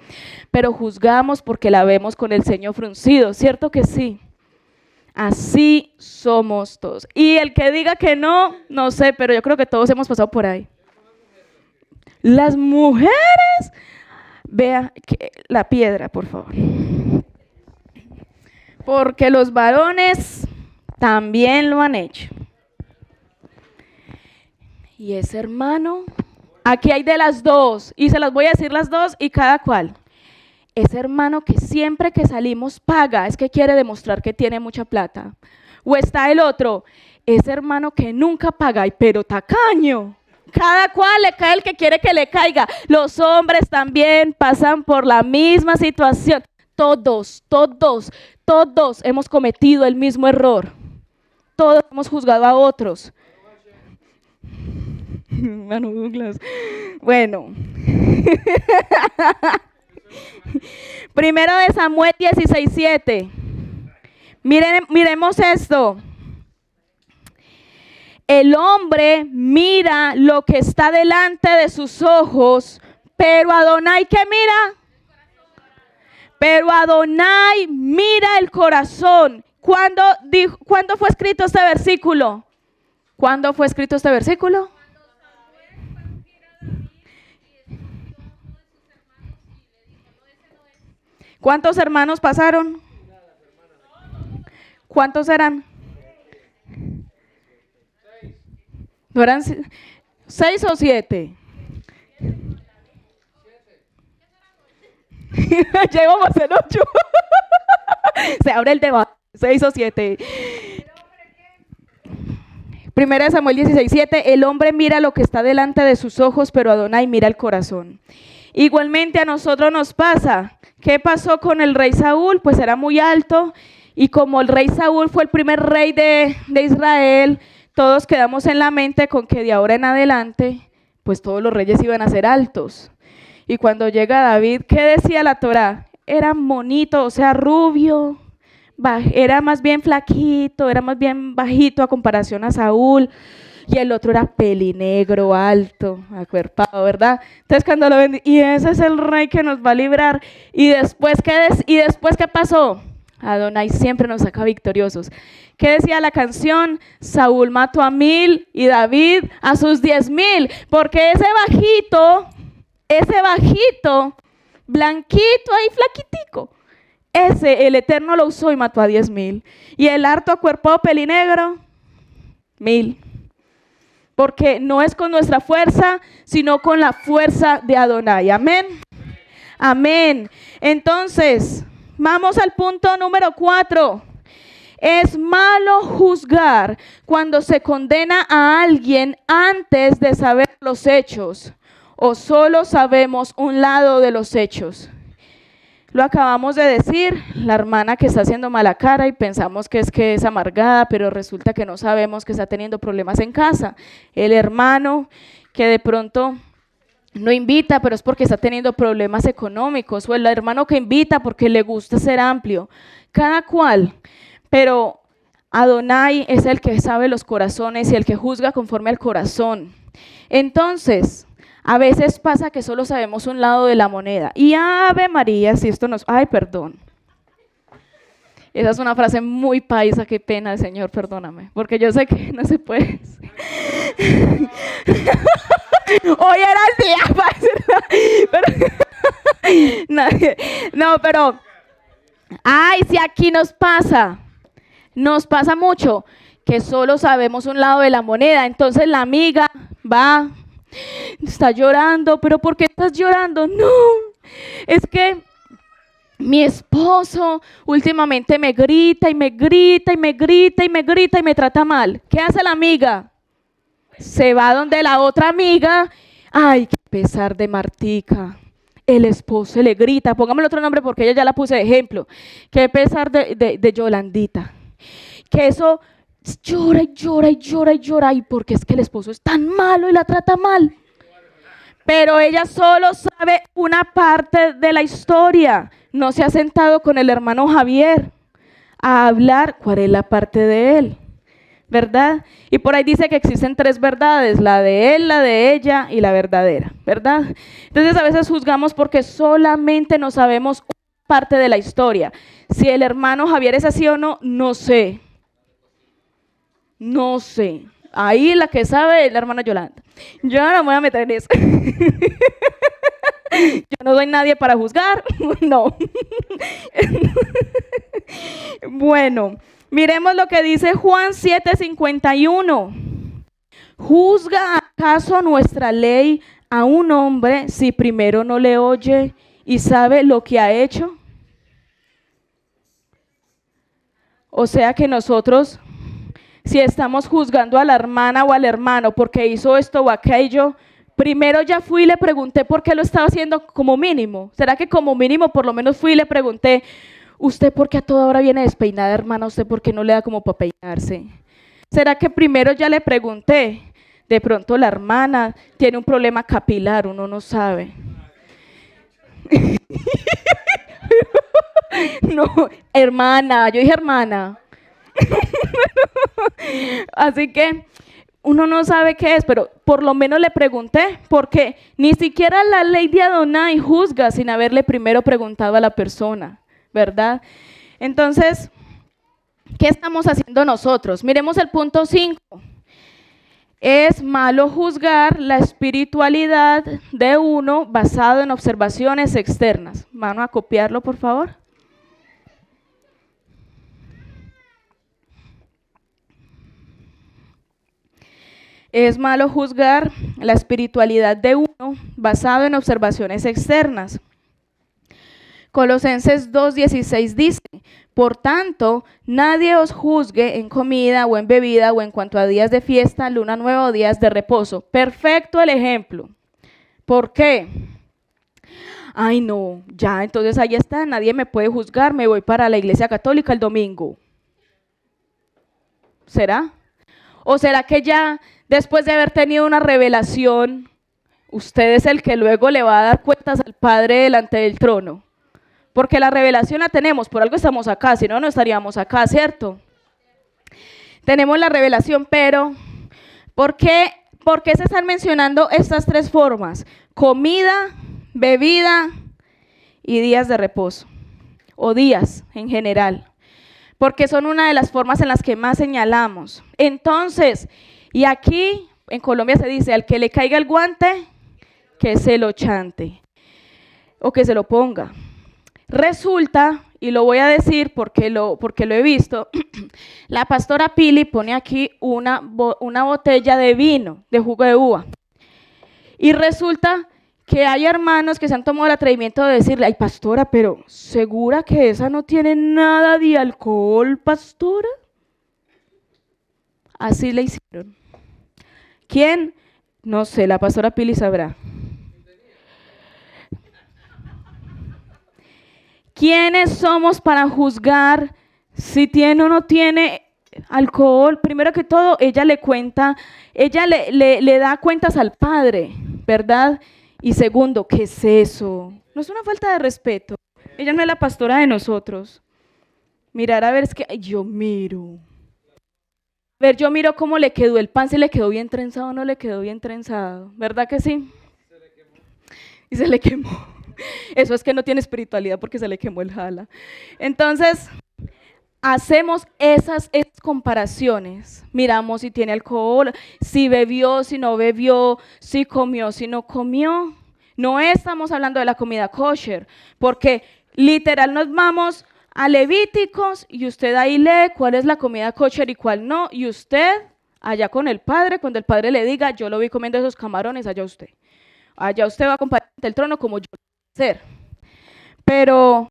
pero juzgamos porque la vemos con el ceño fruncido, ¿cierto que sí? Así somos todos. Y el que diga que no, no sé, pero yo creo que todos hemos pasado por ahí. Las mujeres, vea la piedra, por favor. Porque los varones también lo han hecho. Y ese hermano, aquí hay de las dos, y se las voy a decir las dos y cada cual. Ese hermano que siempre que salimos paga, es que quiere demostrar que tiene mucha plata. O está el otro, ese hermano que nunca paga, pero tacaño. Cada cual le cae el que quiere que le caiga. Los hombres también pasan por la misma situación. Todos hemos cometido el mismo error. Todos hemos juzgado a otros. Mano Douglas. Bueno. Primero de Samuel 16:7. Miremos esto. El hombre mira lo que está delante de sus ojos, pero Adonai, ¿qué mira? Pero Adonai mira el corazón. ¿Cuándo fue escrito este versículo? ¿Cuándo fue escrito este versículo? ¿Cuántos hermanos pasaron? ¿Cuántos eran? ¿No eran 6 o 7? Llevamos el 8. Se abre el debate. 6 o 7. Primera de Samuel 16:7. El hombre mira lo que está delante de sus ojos, pero Adonai mira el corazón. Igualmente a nosotros nos pasa. ¿Qué pasó con el rey Saúl? Pues era muy alto y como el rey Saúl fue el primer rey de Israel, todos quedamos en la mente con que de ahora en adelante, pues todos los reyes iban a ser altos. Y cuando llega David, ¿qué decía la Torá? Era bonito, o sea, rubio, era más bien flaquito, era más bien bajito a comparación a Saúl. Y el otro era pelinegro, alto, acuerpado, ¿verdad? Entonces cuando lo ven, y ese es el rey que nos va a librar. ¿Y después qué pasó? Adonai siempre nos saca victoriosos. ¿Qué decía la canción? Saúl mató a 1000 y David a sus 10,000. Porque ese bajito, blanquito ahí, flaquitico, ese el Eterno lo usó y mató a 10,000. Y el harto acuerpado pelinegro, 1000. Porque no es con nuestra fuerza, sino con la fuerza de Adonai. Amén. Amén. Entonces, vamos al punto número 4. Es malo juzgar cuando se condena a alguien antes de saber los hechos, o solo sabemos un lado de los hechos. Lo acabamos de decir, la hermana que está haciendo mala cara y pensamos que es amargada, pero resulta que no sabemos que está teniendo problemas en casa. El hermano que de pronto no invita, pero es porque está teniendo problemas económicos, o el hermano que invita porque le gusta ser amplio. Cada cual, pero Adonai es el que sabe los corazones y el que juzga conforme al corazón. Entonces, a veces pasa que solo sabemos un lado de la moneda. Y Ave María, si esto nos... Ay, perdón. Esa es una frase muy paisa, qué pena, Señor, perdóname. Porque yo sé que no se puede. Hoy era el día para decirlo. No, pero... Ay, si aquí nos pasa mucho, que solo sabemos un lado de la moneda. Entonces la amiga va... Está llorando, pero ¿por qué estás llorando? No, es que mi esposo últimamente me grita y me grita y me grita y me grita y me trata mal. ¿Qué hace la amiga? Se va donde la otra amiga. Ay, qué pesar de Martica. El esposo le grita, póngame otro nombre porque ella ya la puse de ejemplo. Qué pesar de Yolandita. Que eso llora y llora y llora y llora. Y porque es que el esposo es tan malo y la trata mal. Pero ella solo sabe una parte de la historia. No se ha sentado con el hermano Javier a hablar cuál es la parte de él, ¿verdad? Y por ahí dice que existen 3 verdades, la de él, la de ella y la verdadera, ¿verdad? Entonces a veces juzgamos porque solamente no sabemos una parte de la historia. Si el hermano Javier es así o no, no sé. No sé. Ahí la que sabe es la hermana Yolanda. Yo no me voy a meter en eso. Yo no soy nadie para juzgar. No. Bueno, miremos lo que dice Juan 7:51. ¿Juzga acaso nuestra ley a un hombre si primero no le oye y sabe lo que ha hecho? O sea que nosotros, si estamos juzgando a la hermana o al hermano porque hizo esto o aquello, primero ya fui y le pregunté por qué lo estaba haciendo como mínimo. ¿Será que como mínimo por lo menos fui y le pregunté, ¿usted por qué a toda hora viene despeinada, hermana? ¿Usted por qué no le da como para peinarse? ¿Será que primero ya le pregunté? De pronto la hermana tiene un problema capilar, uno no sabe. No, hermana, yo dije hermana. Así que uno no sabe qué es, pero por lo menos le pregunté, porque ni siquiera la ley de Adonai juzga sin haberle primero preguntado a la persona, ¿verdad? Entonces, ¿qué estamos haciendo nosotros? Miremos el punto 5. Es malo juzgar la espiritualidad de uno basado en observaciones externas. Vamos a copiarlo, por favor. Es malo juzgar la espiritualidad de uno basado en observaciones externas. Colosenses 2:16 dice, por tanto, nadie os juzgue en comida o en bebida o en cuanto a días de fiesta, luna nueva o días de reposo. Perfecto el ejemplo. ¿Por qué? Ay no, ya, entonces ahí está, nadie me puede juzgar, me voy para la iglesia católica el domingo. ¿Será? ¿O será que ya después de haber tenido una revelación, usted es el que luego le va a dar cuentas al Padre delante del trono? Porque la revelación la tenemos, por algo estamos acá, si no, no estaríamos acá, ¿cierto? Tenemos la revelación, pero ¿por qué se están mencionando estas 3 formas? Comida, bebida y días de reposo, o días en general. Porque son una de las formas en las que más señalamos. Entonces, y aquí en Colombia se dice, al que le caiga el guante, que se lo chante, o que se lo ponga. Resulta, y lo voy a decir porque lo he visto, la pastora Pili pone aquí una botella de vino, de jugo de uva. Y resulta que hay hermanos que se han tomado el atrevimiento de decirle, ay pastora, pero ¿segura que esa no tiene nada de alcohol, pastora? Así le hicieron. ¿Quién? No sé, la pastora Pili sabrá. ¿Quiénes somos para juzgar si tiene o no tiene alcohol? Primero que todo, ella le cuenta, ella le da cuentas al Padre, ¿verdad? Y segundo, ¿qué es eso? No es una falta de respeto. Ella no es la pastora de nosotros. Mirar a ver, es que ay, yo miro. A ver, yo miro cómo le quedó el pan, si le quedó bien trenzado o no le quedó bien trenzado. ¿Verdad que sí? Y se le quemó. Eso es que no tiene espiritualidad porque se le quemó el jala. Entonces, hacemos esas comparaciones. Miramos si tiene alcohol, si bebió, si no bebió, si comió, si no comió. No estamos hablando de la comida kosher, porque literal nos vamos a Levíticos y usted ahí lee cuál es la comida kosher y cuál no, y usted allá con el Padre, cuando el Padre le diga, yo lo vi comiendo esos camarones, allá usted va a acompañar ante el trono como yo lo voy a hacer. Pero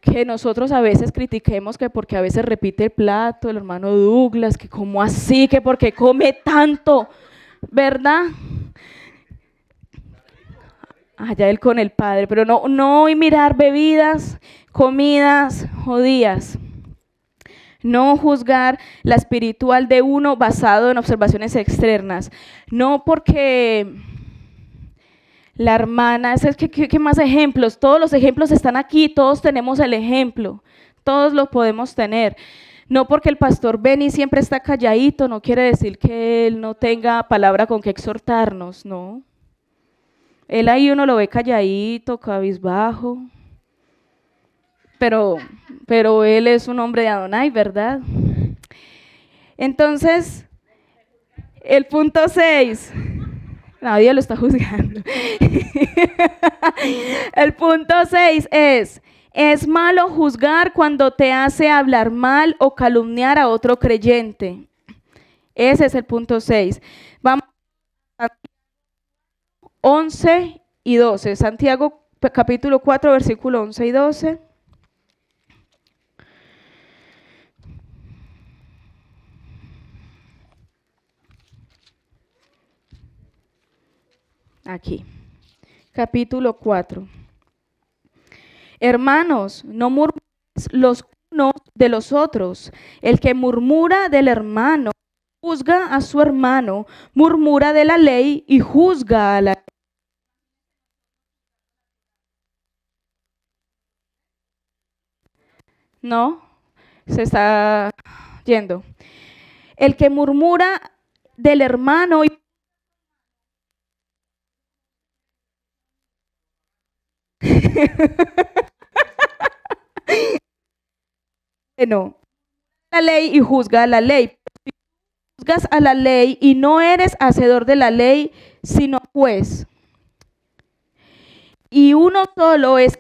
que nosotros a veces critiquemos que porque a veces repite el plato, el hermano Douglas, que como así, que porque come tanto, ¿verdad? Allá él con el Padre, pero no y mirar bebidas, comidas, judías. No juzgar la espiritual de uno basado en observaciones externas. No porque la hermana, ¿qué más ejemplos? Todos los ejemplos están aquí, todos tenemos el ejemplo, todos lo podemos tener. No porque el pastor Benny siempre está calladito, no quiere decir que él no tenga palabra con que exhortarnos, no. Él ahí uno lo ve calladito, cabizbajo, pero él es un hombre de Adonai, ¿verdad? Entonces, el punto 6, nadie lo está juzgando. El punto 6 es malo juzgar cuando te hace hablar mal o calumniar a otro creyente. Ese es el punto 6. Vamos a 11 y 12. Santiago capítulo 4, versículo 11 y 12. Aquí, capítulo 4. Hermanos, no murmuréis los unos de los otros. El que murmura del hermano, juzga a su hermano, murmura de la ley y juzga a la ley. No, se está yendo. El que murmura del hermano y no, la ley y juzga a la ley. Juzgas a la ley y no eres hacedor de la ley, sino juez. Y uno solo es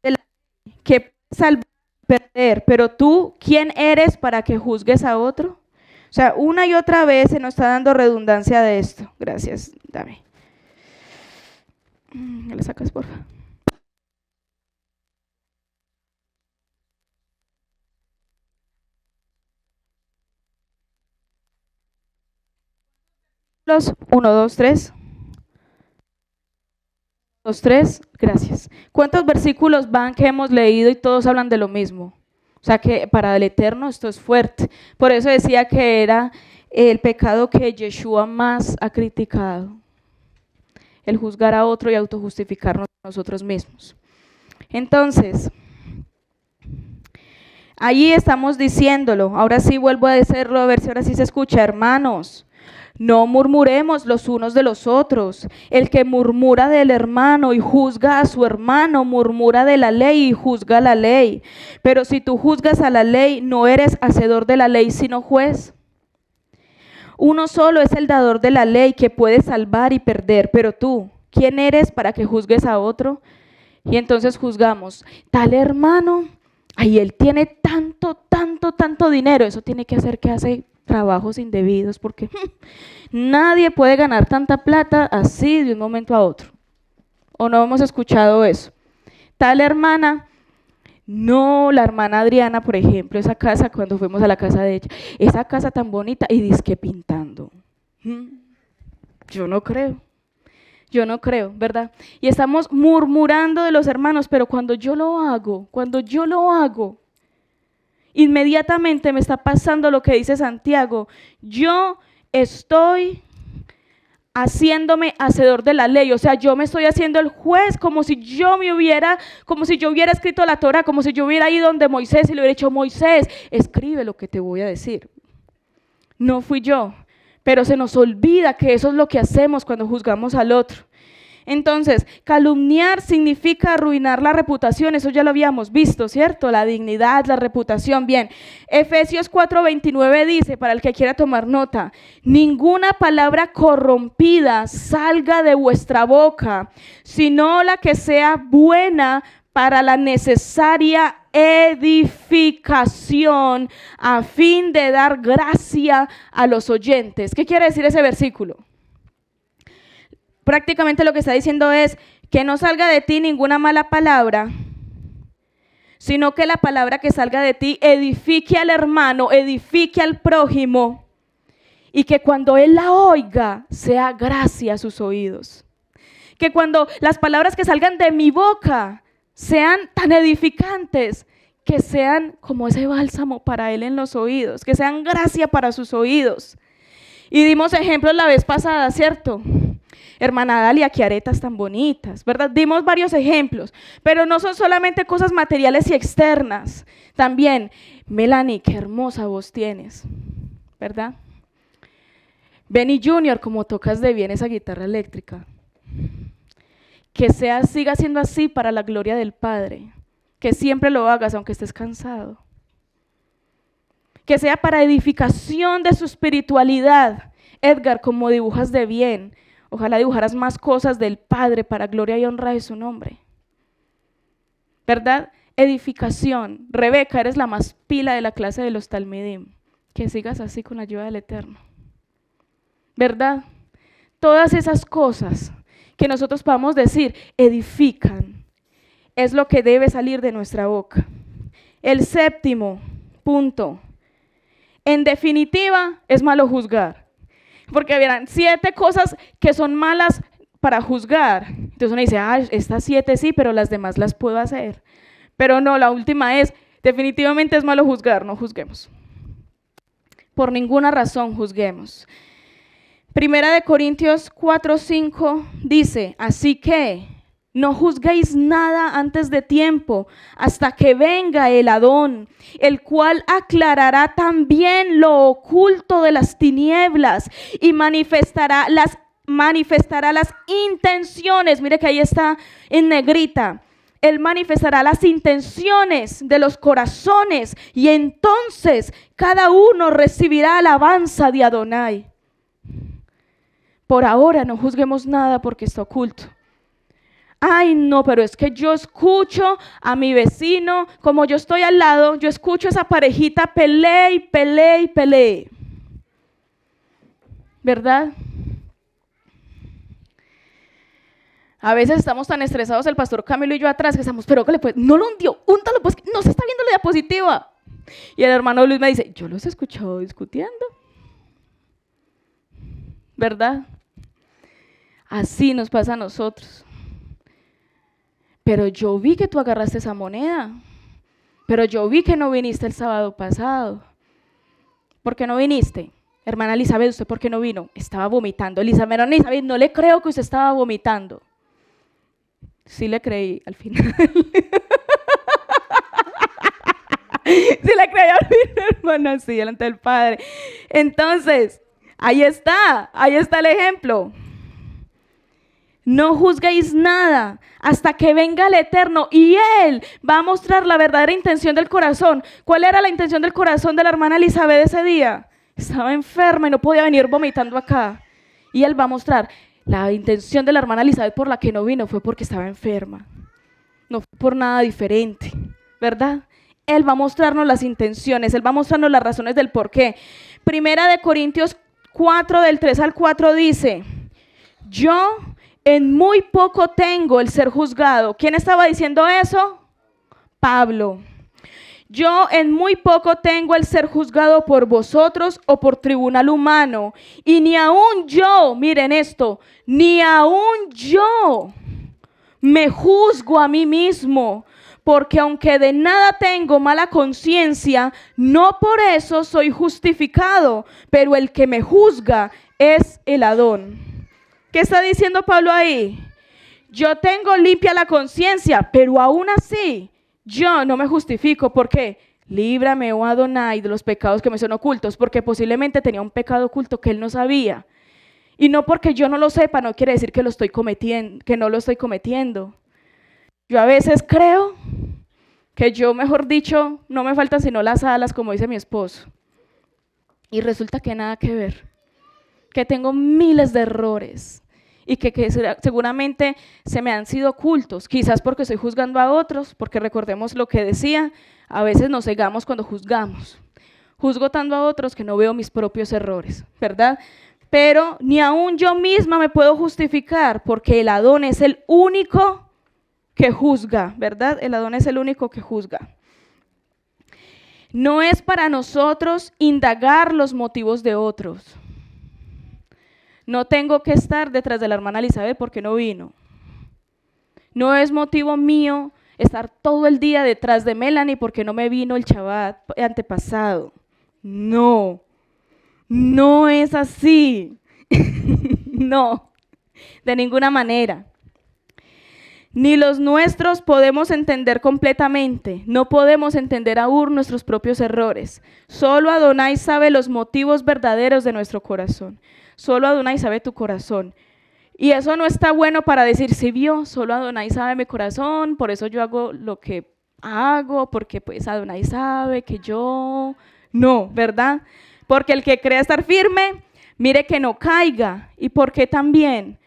de la ley que puede salvar y perder, pero tú, ¿quién eres para que juzgues a otro? O sea, una y otra vez se nos está dando redundancia de esto. Gracias, dame. ¿Me la sacas, por favor? Los 1, 2, 3. 2, 3, gracias. ¿Cuántos versículos van que hemos leído y todos hablan de lo mismo? O sea que para el Eterno esto es fuerte. Por eso decía que era el pecado que Yeshua más ha criticado. El juzgar a otro y autojustificarnos a nosotros mismos. Entonces, allí estamos diciéndolo. Ahora sí vuelvo a decirlo, a ver si ahora sí se escucha. Hermanos, no murmuremos los unos de los otros. El que murmura del hermano y juzga a su hermano, murmura de la ley y juzga la ley. Pero si tú juzgas a la ley, no eres hacedor de la ley, sino juez. Uno solo es el dador de la ley que puede salvar y perder, pero tú, ¿quién eres para que juzgues a otro? Y entonces juzgamos, tal hermano, ay, él tiene tanto dinero, eso tiene que hacer que hace trabajos indebidos, porque nadie puede ganar tanta plata así de un momento a otro. ¿O no hemos escuchado eso? Tal hermana, no, la hermana Adriana, por ejemplo, esa casa, cuando fuimos a la casa de ella, esa casa tan bonita y dizque pintando. Yo no creo, ¿verdad? Y estamos murmurando de los hermanos, pero cuando yo lo hago, inmediatamente me está pasando lo que dice Santiago. Yo estoy haciéndome hacedor de la ley, o sea, yo me estoy haciendo el juez, como si yo hubiera escrito la Torá, como si yo hubiera ido donde Moisés y le hubiera dicho, Moisés, escribe lo que te voy a decir. No fui yo, pero se nos olvida que eso es lo que hacemos cuando juzgamos al otro. Entonces, calumniar significa arruinar la reputación, eso ya lo habíamos visto, ¿cierto? La dignidad, la reputación, bien. Efesios 4:29 dice, para el que quiera tomar nota, ninguna palabra corrompida salga de vuestra boca, sino la que sea buena para la necesaria edificación, a fin de dar gracia a los oyentes. ¿Qué quiere decir ese versículo? Prácticamente lo que está diciendo es que no salga de ti ninguna mala palabra, sino que la palabra que salga de ti edifique al hermano, edifique al prójimo, y que cuando él la oiga sea gracia a sus oídos. Que cuando las palabras que salgan de mi boca sean tan edificantes, que sean como ese bálsamo para él en los oídos, que sean gracia para sus oídos. Y dimos ejemplos la vez pasada, ¿cierto? Hermana Dalia, qué aretas tan bonitas, ¿verdad? Dimos varios ejemplos, pero no son solamente cosas materiales y externas. También, Melanie, qué hermosa voz tienes, ¿verdad? Benny Junior, como tocas de bien esa guitarra eléctrica. Que siga siendo así para la gloria del Padre. Que siempre lo hagas aunque estés cansado. Que sea para edificación de su espiritualidad. Edgar, como dibujas de bien, ojalá dibujaras más cosas del Padre para gloria y honra de su nombre. ¿Verdad? Edificación. Rebeca, eres la más pila de la clase de los Talmidim. Que sigas así con la ayuda del Eterno. ¿Verdad? Todas esas cosas que nosotros podamos decir, edifican, es lo que debe salir de nuestra boca. El séptimo punto. En definitiva, es malo juzgar. Porque verán, 7 cosas que son malas para juzgar. Entonces uno dice, estas 7 sí, pero las demás las puedo hacer. Pero no, la última es, definitivamente es malo juzgar, no juzguemos. Por ninguna razón juzguemos. Primera de Corintios 4:5 dice, así que no juzguéis nada antes de tiempo, hasta que venga el Adón, el cual aclarará también lo oculto de las tinieblas y manifestará las intenciones. Mire que ahí está en negrita. Él manifestará las intenciones de los corazones y entonces cada uno recibirá alabanza de Adonai. Por ahora no juzguemos nada porque está oculto. Ay, no, pero es que yo escucho a mi vecino, como yo estoy al lado, yo escucho a esa parejita pelee y pelee y pelee. ¿Verdad? A veces estamos tan estresados, el pastor Camilo y yo atrás, que estamos, pero ¿qué le puede? No lo hundió, úntalo, pues no se está viendo la diapositiva. Y el hermano Luis me dice, yo los he escuchado discutiendo. ¿Verdad? Así nos pasa a nosotros. Pero yo vi que tú agarraste esa moneda. Pero yo vi que no viniste el sábado pasado. ¿Por qué no viniste? Hermana Elizabeth, ¿usted por qué no vino? Estaba vomitando. Hermana Elizabeth, no le creo que usted estaba vomitando. Sí le creí al final. Sí le creí al final, hermana, sí, delante del Padre. Entonces, ahí está el ejemplo. No juzguéis nada hasta que venga el Eterno y Él va a mostrar la verdadera intención del corazón. ¿Cuál era la intención del corazón de la hermana Elizabeth ese día? Estaba enferma y no podía venir vomitando acá. Y Él va a mostrar la intención de la hermana Elizabeth por la que no vino fue porque estaba enferma. No fue por nada diferente, ¿verdad? Él va a mostrarnos las intenciones, Él va a mostrarnos las razones del por qué. Primera de Corintios 4, del 3 al 4 dice, yo en muy poco tengo el ser juzgado. ¿Quién estaba diciendo eso? Pablo. Yo en muy poco tengo el ser juzgado por vosotros o por tribunal humano. Y ni aún yo, miren esto, ni aún yo me juzgo a mí mismo. Porque aunque de nada tengo mala conciencia, no por eso soy justificado. Pero el que me juzga es el Adón. ¿Qué está diciendo Pablo ahí? Yo tengo limpia la conciencia, pero aún así yo no me justifico. ¿Por qué? Líbrame, oh Adonai, de los pecados que me son ocultos, porque posiblemente tenía un pecado oculto que él no sabía. Y no porque yo no lo sepa, no quiere decir que lo estoy cometiendo, que no lo estoy cometiendo. Yo a veces creo que yo, mejor dicho, no me faltan sino las alas, como dice mi esposo. Y resulta que nada que ver. Que tengo miles de errores y que seguramente se me han sido ocultos, quizás porque estoy juzgando a otros, porque recordemos lo que decía, a veces nos cegamos cuando juzgamos. Juzgo tanto a otros que no veo mis propios errores, ¿verdad? Pero ni aún yo misma me puedo justificar, porque el Adón es el único que juzga, ¿verdad? El Adón es el único que juzga. No es para nosotros indagar los motivos de otros. No tengo que estar detrás de la hermana Elizabeth porque no vino. No es motivo mío estar todo el día detrás de Melanie porque no me vino el Shabbat antepasado. No, no es así. No, de ninguna manera. Ni los nuestros podemos entender completamente, no podemos entender aún nuestros propios errores. Solo Adonai sabe los motivos verdaderos de nuestro corazón. Solo Adonai sabe tu corazón. Y eso no está bueno para decir, si vio, solo Adonai sabe mi corazón, por eso yo hago lo que hago, porque pues Adonai sabe que yo... No, ¿verdad? Porque el que crea estar firme, mire que no caiga. ¿Y por qué también?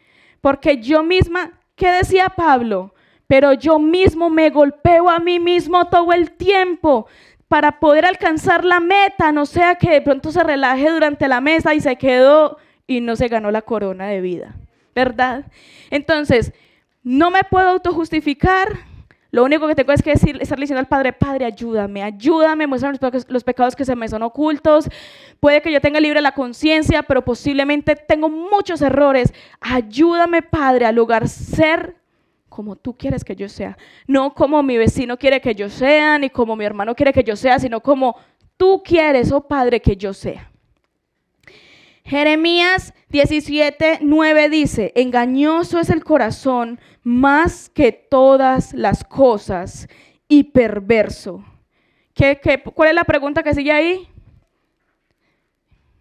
Porque yo misma... ¿Qué decía Pablo? Pero yo mismo me golpeo a mí mismo todo el tiempo para poder alcanzar la meta, no sea que de pronto se relaje durante la mesa y se quedó y no se ganó la corona de vida, ¿verdad? Entonces, no me puedo autojustificar, lo único que tengo es que estar diciendo al Padre, Padre, ayúdame, muéstrame los pecados que se me son ocultos, puede que yo tenga libre la conciencia, pero posiblemente tengo muchos errores, ayúdame, Padre, a lograr ser como tú quieres que yo sea, no como mi vecino quiere que yo sea, ni como mi hermano quiere que yo sea, sino como tú quieres, oh Padre, que yo sea. Jeremías 17:9 dice, engañoso es el corazón más que todas las cosas y perverso. ¿Cuál es la pregunta que sigue ahí?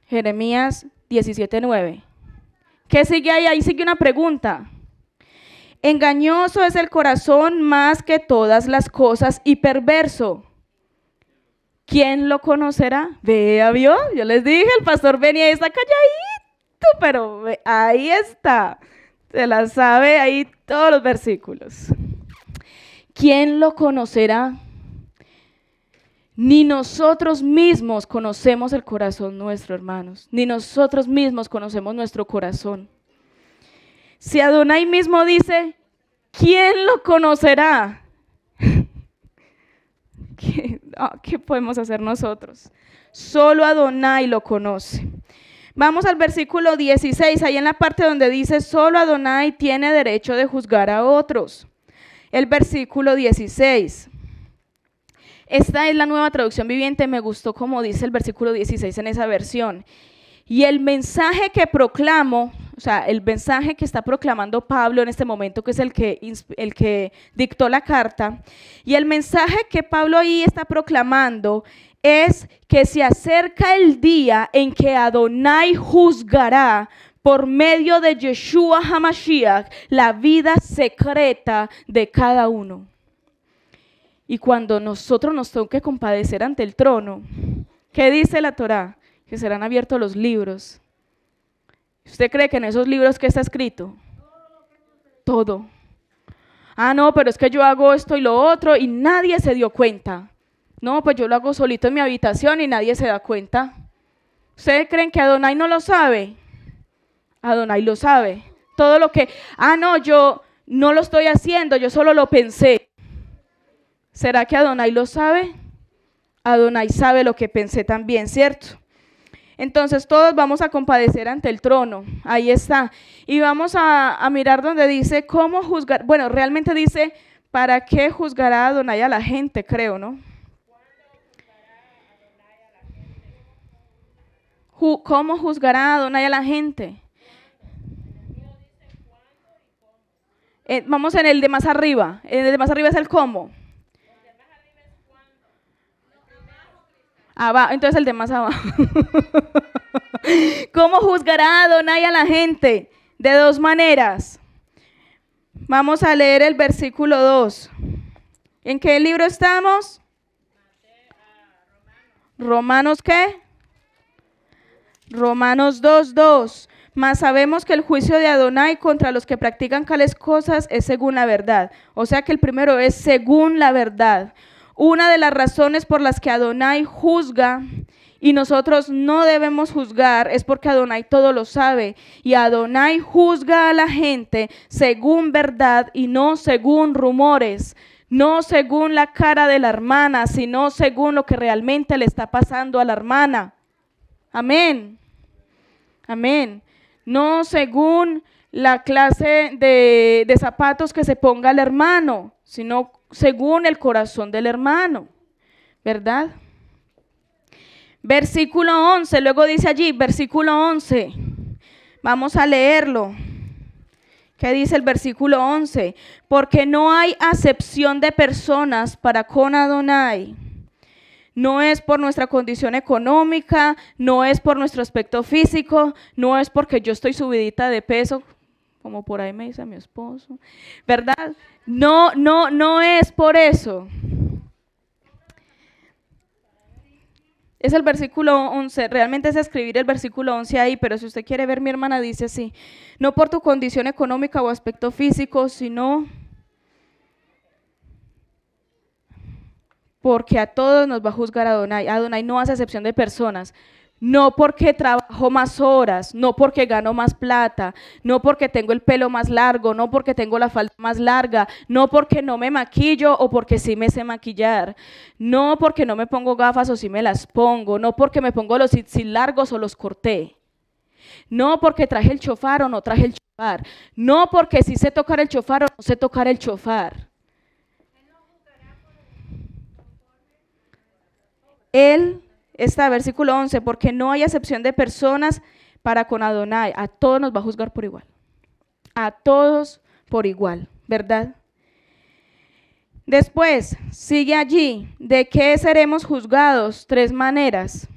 Jeremías 17:9. ¿Qué sigue ahí? Ahí sigue una pregunta. Engañoso es el corazón más que todas las cosas y perverso. ¿Quién lo conocerá? Vea, vio, yo les dije, el pastor venía y está calladito, pero ahí está, se la sabe ahí todos los versículos. ¿Quién lo conocerá? Ni nosotros mismos conocemos el corazón nuestro, hermanos, ni nosotros mismos conocemos nuestro corazón. Si Adonai mismo dice, ¿quién lo conocerá? ¿Qué podemos hacer nosotros? Solo Adonai lo conoce. Vamos al versículo 16, ahí en la parte donde dice, solo Adonai tiene derecho de juzgar a otros. El versículo 16. Esta es la Nueva Traducción Viviente, me gustó como dice el versículo 16 en esa versión. Y el mensaje que proclamo, o sea, el mensaje que está proclamando Pablo en este momento, que es el que dictó la carta, y el mensaje que Pablo ahí está proclamando es que se acerca el día en que Adonai juzgará por medio de Yeshua HaMashiach la vida secreta de cada uno. Y cuando nosotros nos tenemos que compadecer ante el trono, ¿qué dice la Torá? Que serán abiertos los libros. ¿Usted cree que en esos libros qué está escrito? Todo. Ah, no, pero es que yo hago esto y lo otro y nadie se dio cuenta. No, pues yo lo hago solito en mi habitación y nadie se da cuenta. ¿Ustedes creen que Adonai no lo sabe? Adonai lo sabe. Todo lo que, no, yo no lo estoy haciendo, yo solo lo pensé. ¿Será que Adonai lo sabe? Adonai sabe lo que pensé también, ¿cierto? Entonces todos vamos a compadecer ante el trono, ahí está. Y vamos a mirar donde dice cómo juzgar, bueno, realmente dice, ¿para qué juzgará Adonai a la gente? Creo, ¿no? ¿Cómo juzgará Adonai a la gente? Vamos en el de más arriba, el de más arriba es el cómo. Entonces el de más abajo. ¿Cómo juzgará Adonai a la gente? De dos maneras. Vamos a leer el versículo 2. ¿En qué libro estamos? ¿Romanos qué? Romanos 2:2. Mas sabemos que el juicio de Adonai contra los que practican tales cosas es según la verdad. O sea que el primero es según la verdad. Una de las razones por las que Adonai juzga y nosotros no debemos juzgar, es porque Adonai todo lo sabe. Y Adonai juzga a la gente según verdad y no según rumores, no según la cara de la hermana, sino según lo que realmente le está pasando a la hermana. Amén. Amén. No según la clase de zapatos que se ponga el hermano, sino según el corazón del hermano, ¿verdad? Versículo 11, luego dice allí, versículo 11, vamos a leerlo. ¿Qué dice el versículo 11? Porque no hay acepción de personas para con Adonai. No es por nuestra condición económica, no es por nuestro aspecto físico, no es porque yo estoy subidita de peso, como por ahí me dice mi esposo, ¿verdad? No es por eso. Es el versículo 11, realmente es escribir el versículo 11 ahí, pero si usted quiere ver, mi hermana dice así, no por tu condición económica o aspecto físico, sino porque a todos nos va a juzgar Adonai. Adonai no hace excepción de personas, no porque trabajo más horas, no porque gano más plata, no porque tengo el pelo más largo, no porque tengo la falda más larga, no porque no me maquillo o porque sí me sé maquillar, no porque no me pongo gafas o sí me las pongo, no porque me pongo los zits largos o los corté, no porque traje el chofar o no traje el chofar, no porque sí sé tocar el chofar o no sé tocar el chofar. Él está, versículo 11, porque no hay acepción de personas para con Adonai, a todos nos va a juzgar por igual, a todos por igual, ¿verdad? Después, sigue allí, ¿de qué seremos juzgados? 3 maneras.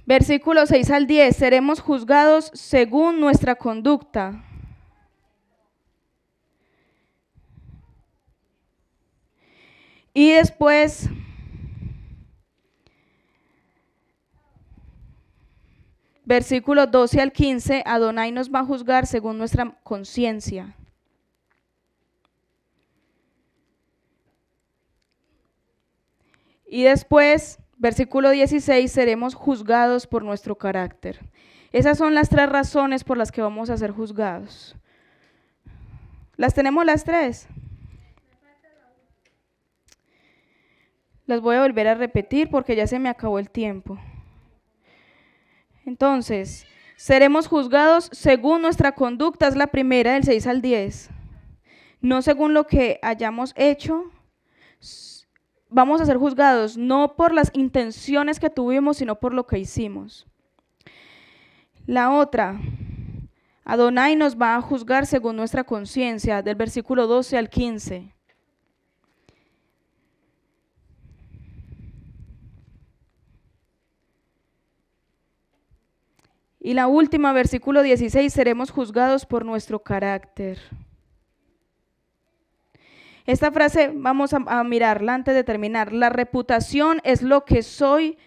Versículos 6 al 10, seremos juzgados según nuestra conducta. Y después, versículos 12 al 15, Adonai nos va a juzgar según nuestra conciencia. Y después, versículo 16, seremos juzgados por nuestro carácter. Esas son las 3 razones por las que vamos a ser juzgados. ¿Las tenemos las 3? Las voy a volver a repetir porque ya se me acabó el tiempo. Entonces, seremos juzgados según nuestra conducta, es la primera, del 6 al 10. No según lo que hayamos hecho. Vamos a ser juzgados no por las intenciones que tuvimos, sino por lo que hicimos. La otra, Adonai nos va a juzgar según nuestra conciencia, del versículo 12 al 15. Y la última, versículo 16, seremos juzgados por nuestro carácter. Esta frase vamos a mirarla antes de terminar. La reputación es lo que soy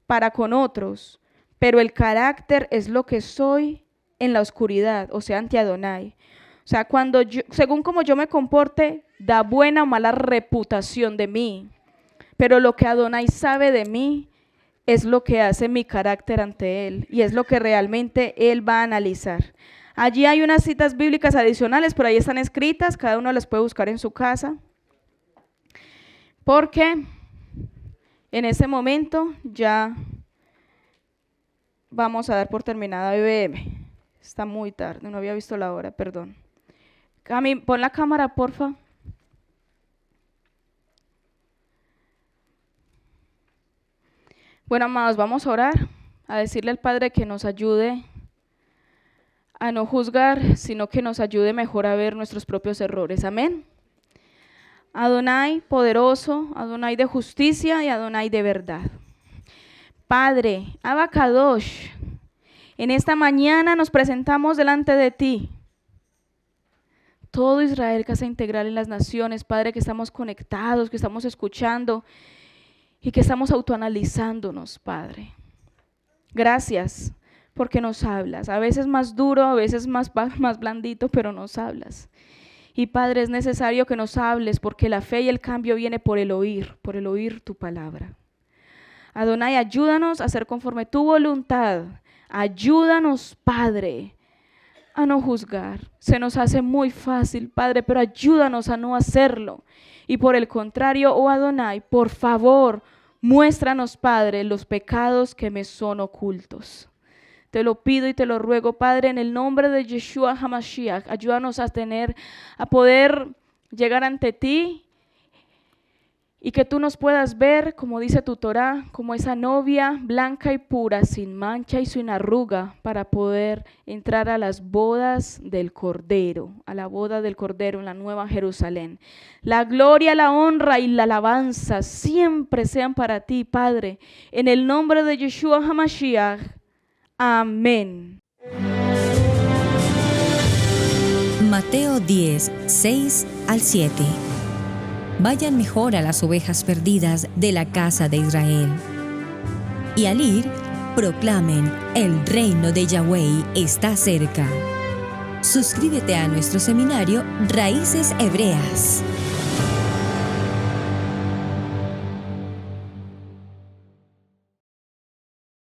para con otros, pero el carácter es lo que soy en la oscuridad, o sea, ante Adonai. O sea, según como yo me comporte, da buena o mala reputación de mí, pero lo que Adonai sabe de mí es lo que hace mi carácter ante Él y es lo que realmente Él va a analizar. Allí hay unas citas bíblicas adicionales, por ahí están escritas, cada uno las puede buscar en su casa, porque en ese momento ya vamos a dar por terminada BBM. Está muy tarde, no había visto la hora, perdón. Cami, pon la cámara, porfa. Bueno, amados, vamos a orar, a decirle al Padre que nos ayude a no juzgar, sino que nos ayude mejor a ver nuestros propios errores. Amén. Adonai poderoso, Adonai de justicia y Adonai de verdad. Padre, Abba Kadosh, en esta mañana nos presentamos delante de ti. Todo Israel, casa integral en las naciones, Padre, que estamos conectados, que estamos escuchando y que estamos autoanalizándonos, Padre. Gracias porque nos hablas, a veces más duro, a veces más blandito, pero nos hablas. Y Padre, es necesario que nos hables porque la fe y el cambio viene por el oír tu palabra. Adonai, ayúdanos a hacer conforme tu voluntad. Ayúdanos, Padre, a no juzgar. Se nos hace muy fácil, Padre, pero ayúdanos a no hacerlo. Y por el contrario, oh Adonai, por favor, muéstranos, Padre, los pecados que me son ocultos. Te lo pido y te lo ruego, Padre, en el nombre de Yeshua HaMashiach. Ayúdanos a poder llegar ante ti y que tú nos puedas ver, como dice tu Torá, como esa novia blanca y pura, sin mancha y sin arruga, para poder entrar a las bodas del Cordero, a la boda del Cordero en la Nueva Jerusalén. La gloria, la honra y la alabanza siempre sean para ti, Padre, en el nombre de Yeshua HaMashiach. Amén. Mateo 10, 6 al 7. Vayan mejor a las ovejas perdidas de la casa de Israel. Y al ir, proclamen, el reino de Yahweh está cerca. Suscríbete a nuestro seminario Raíces Hebreas.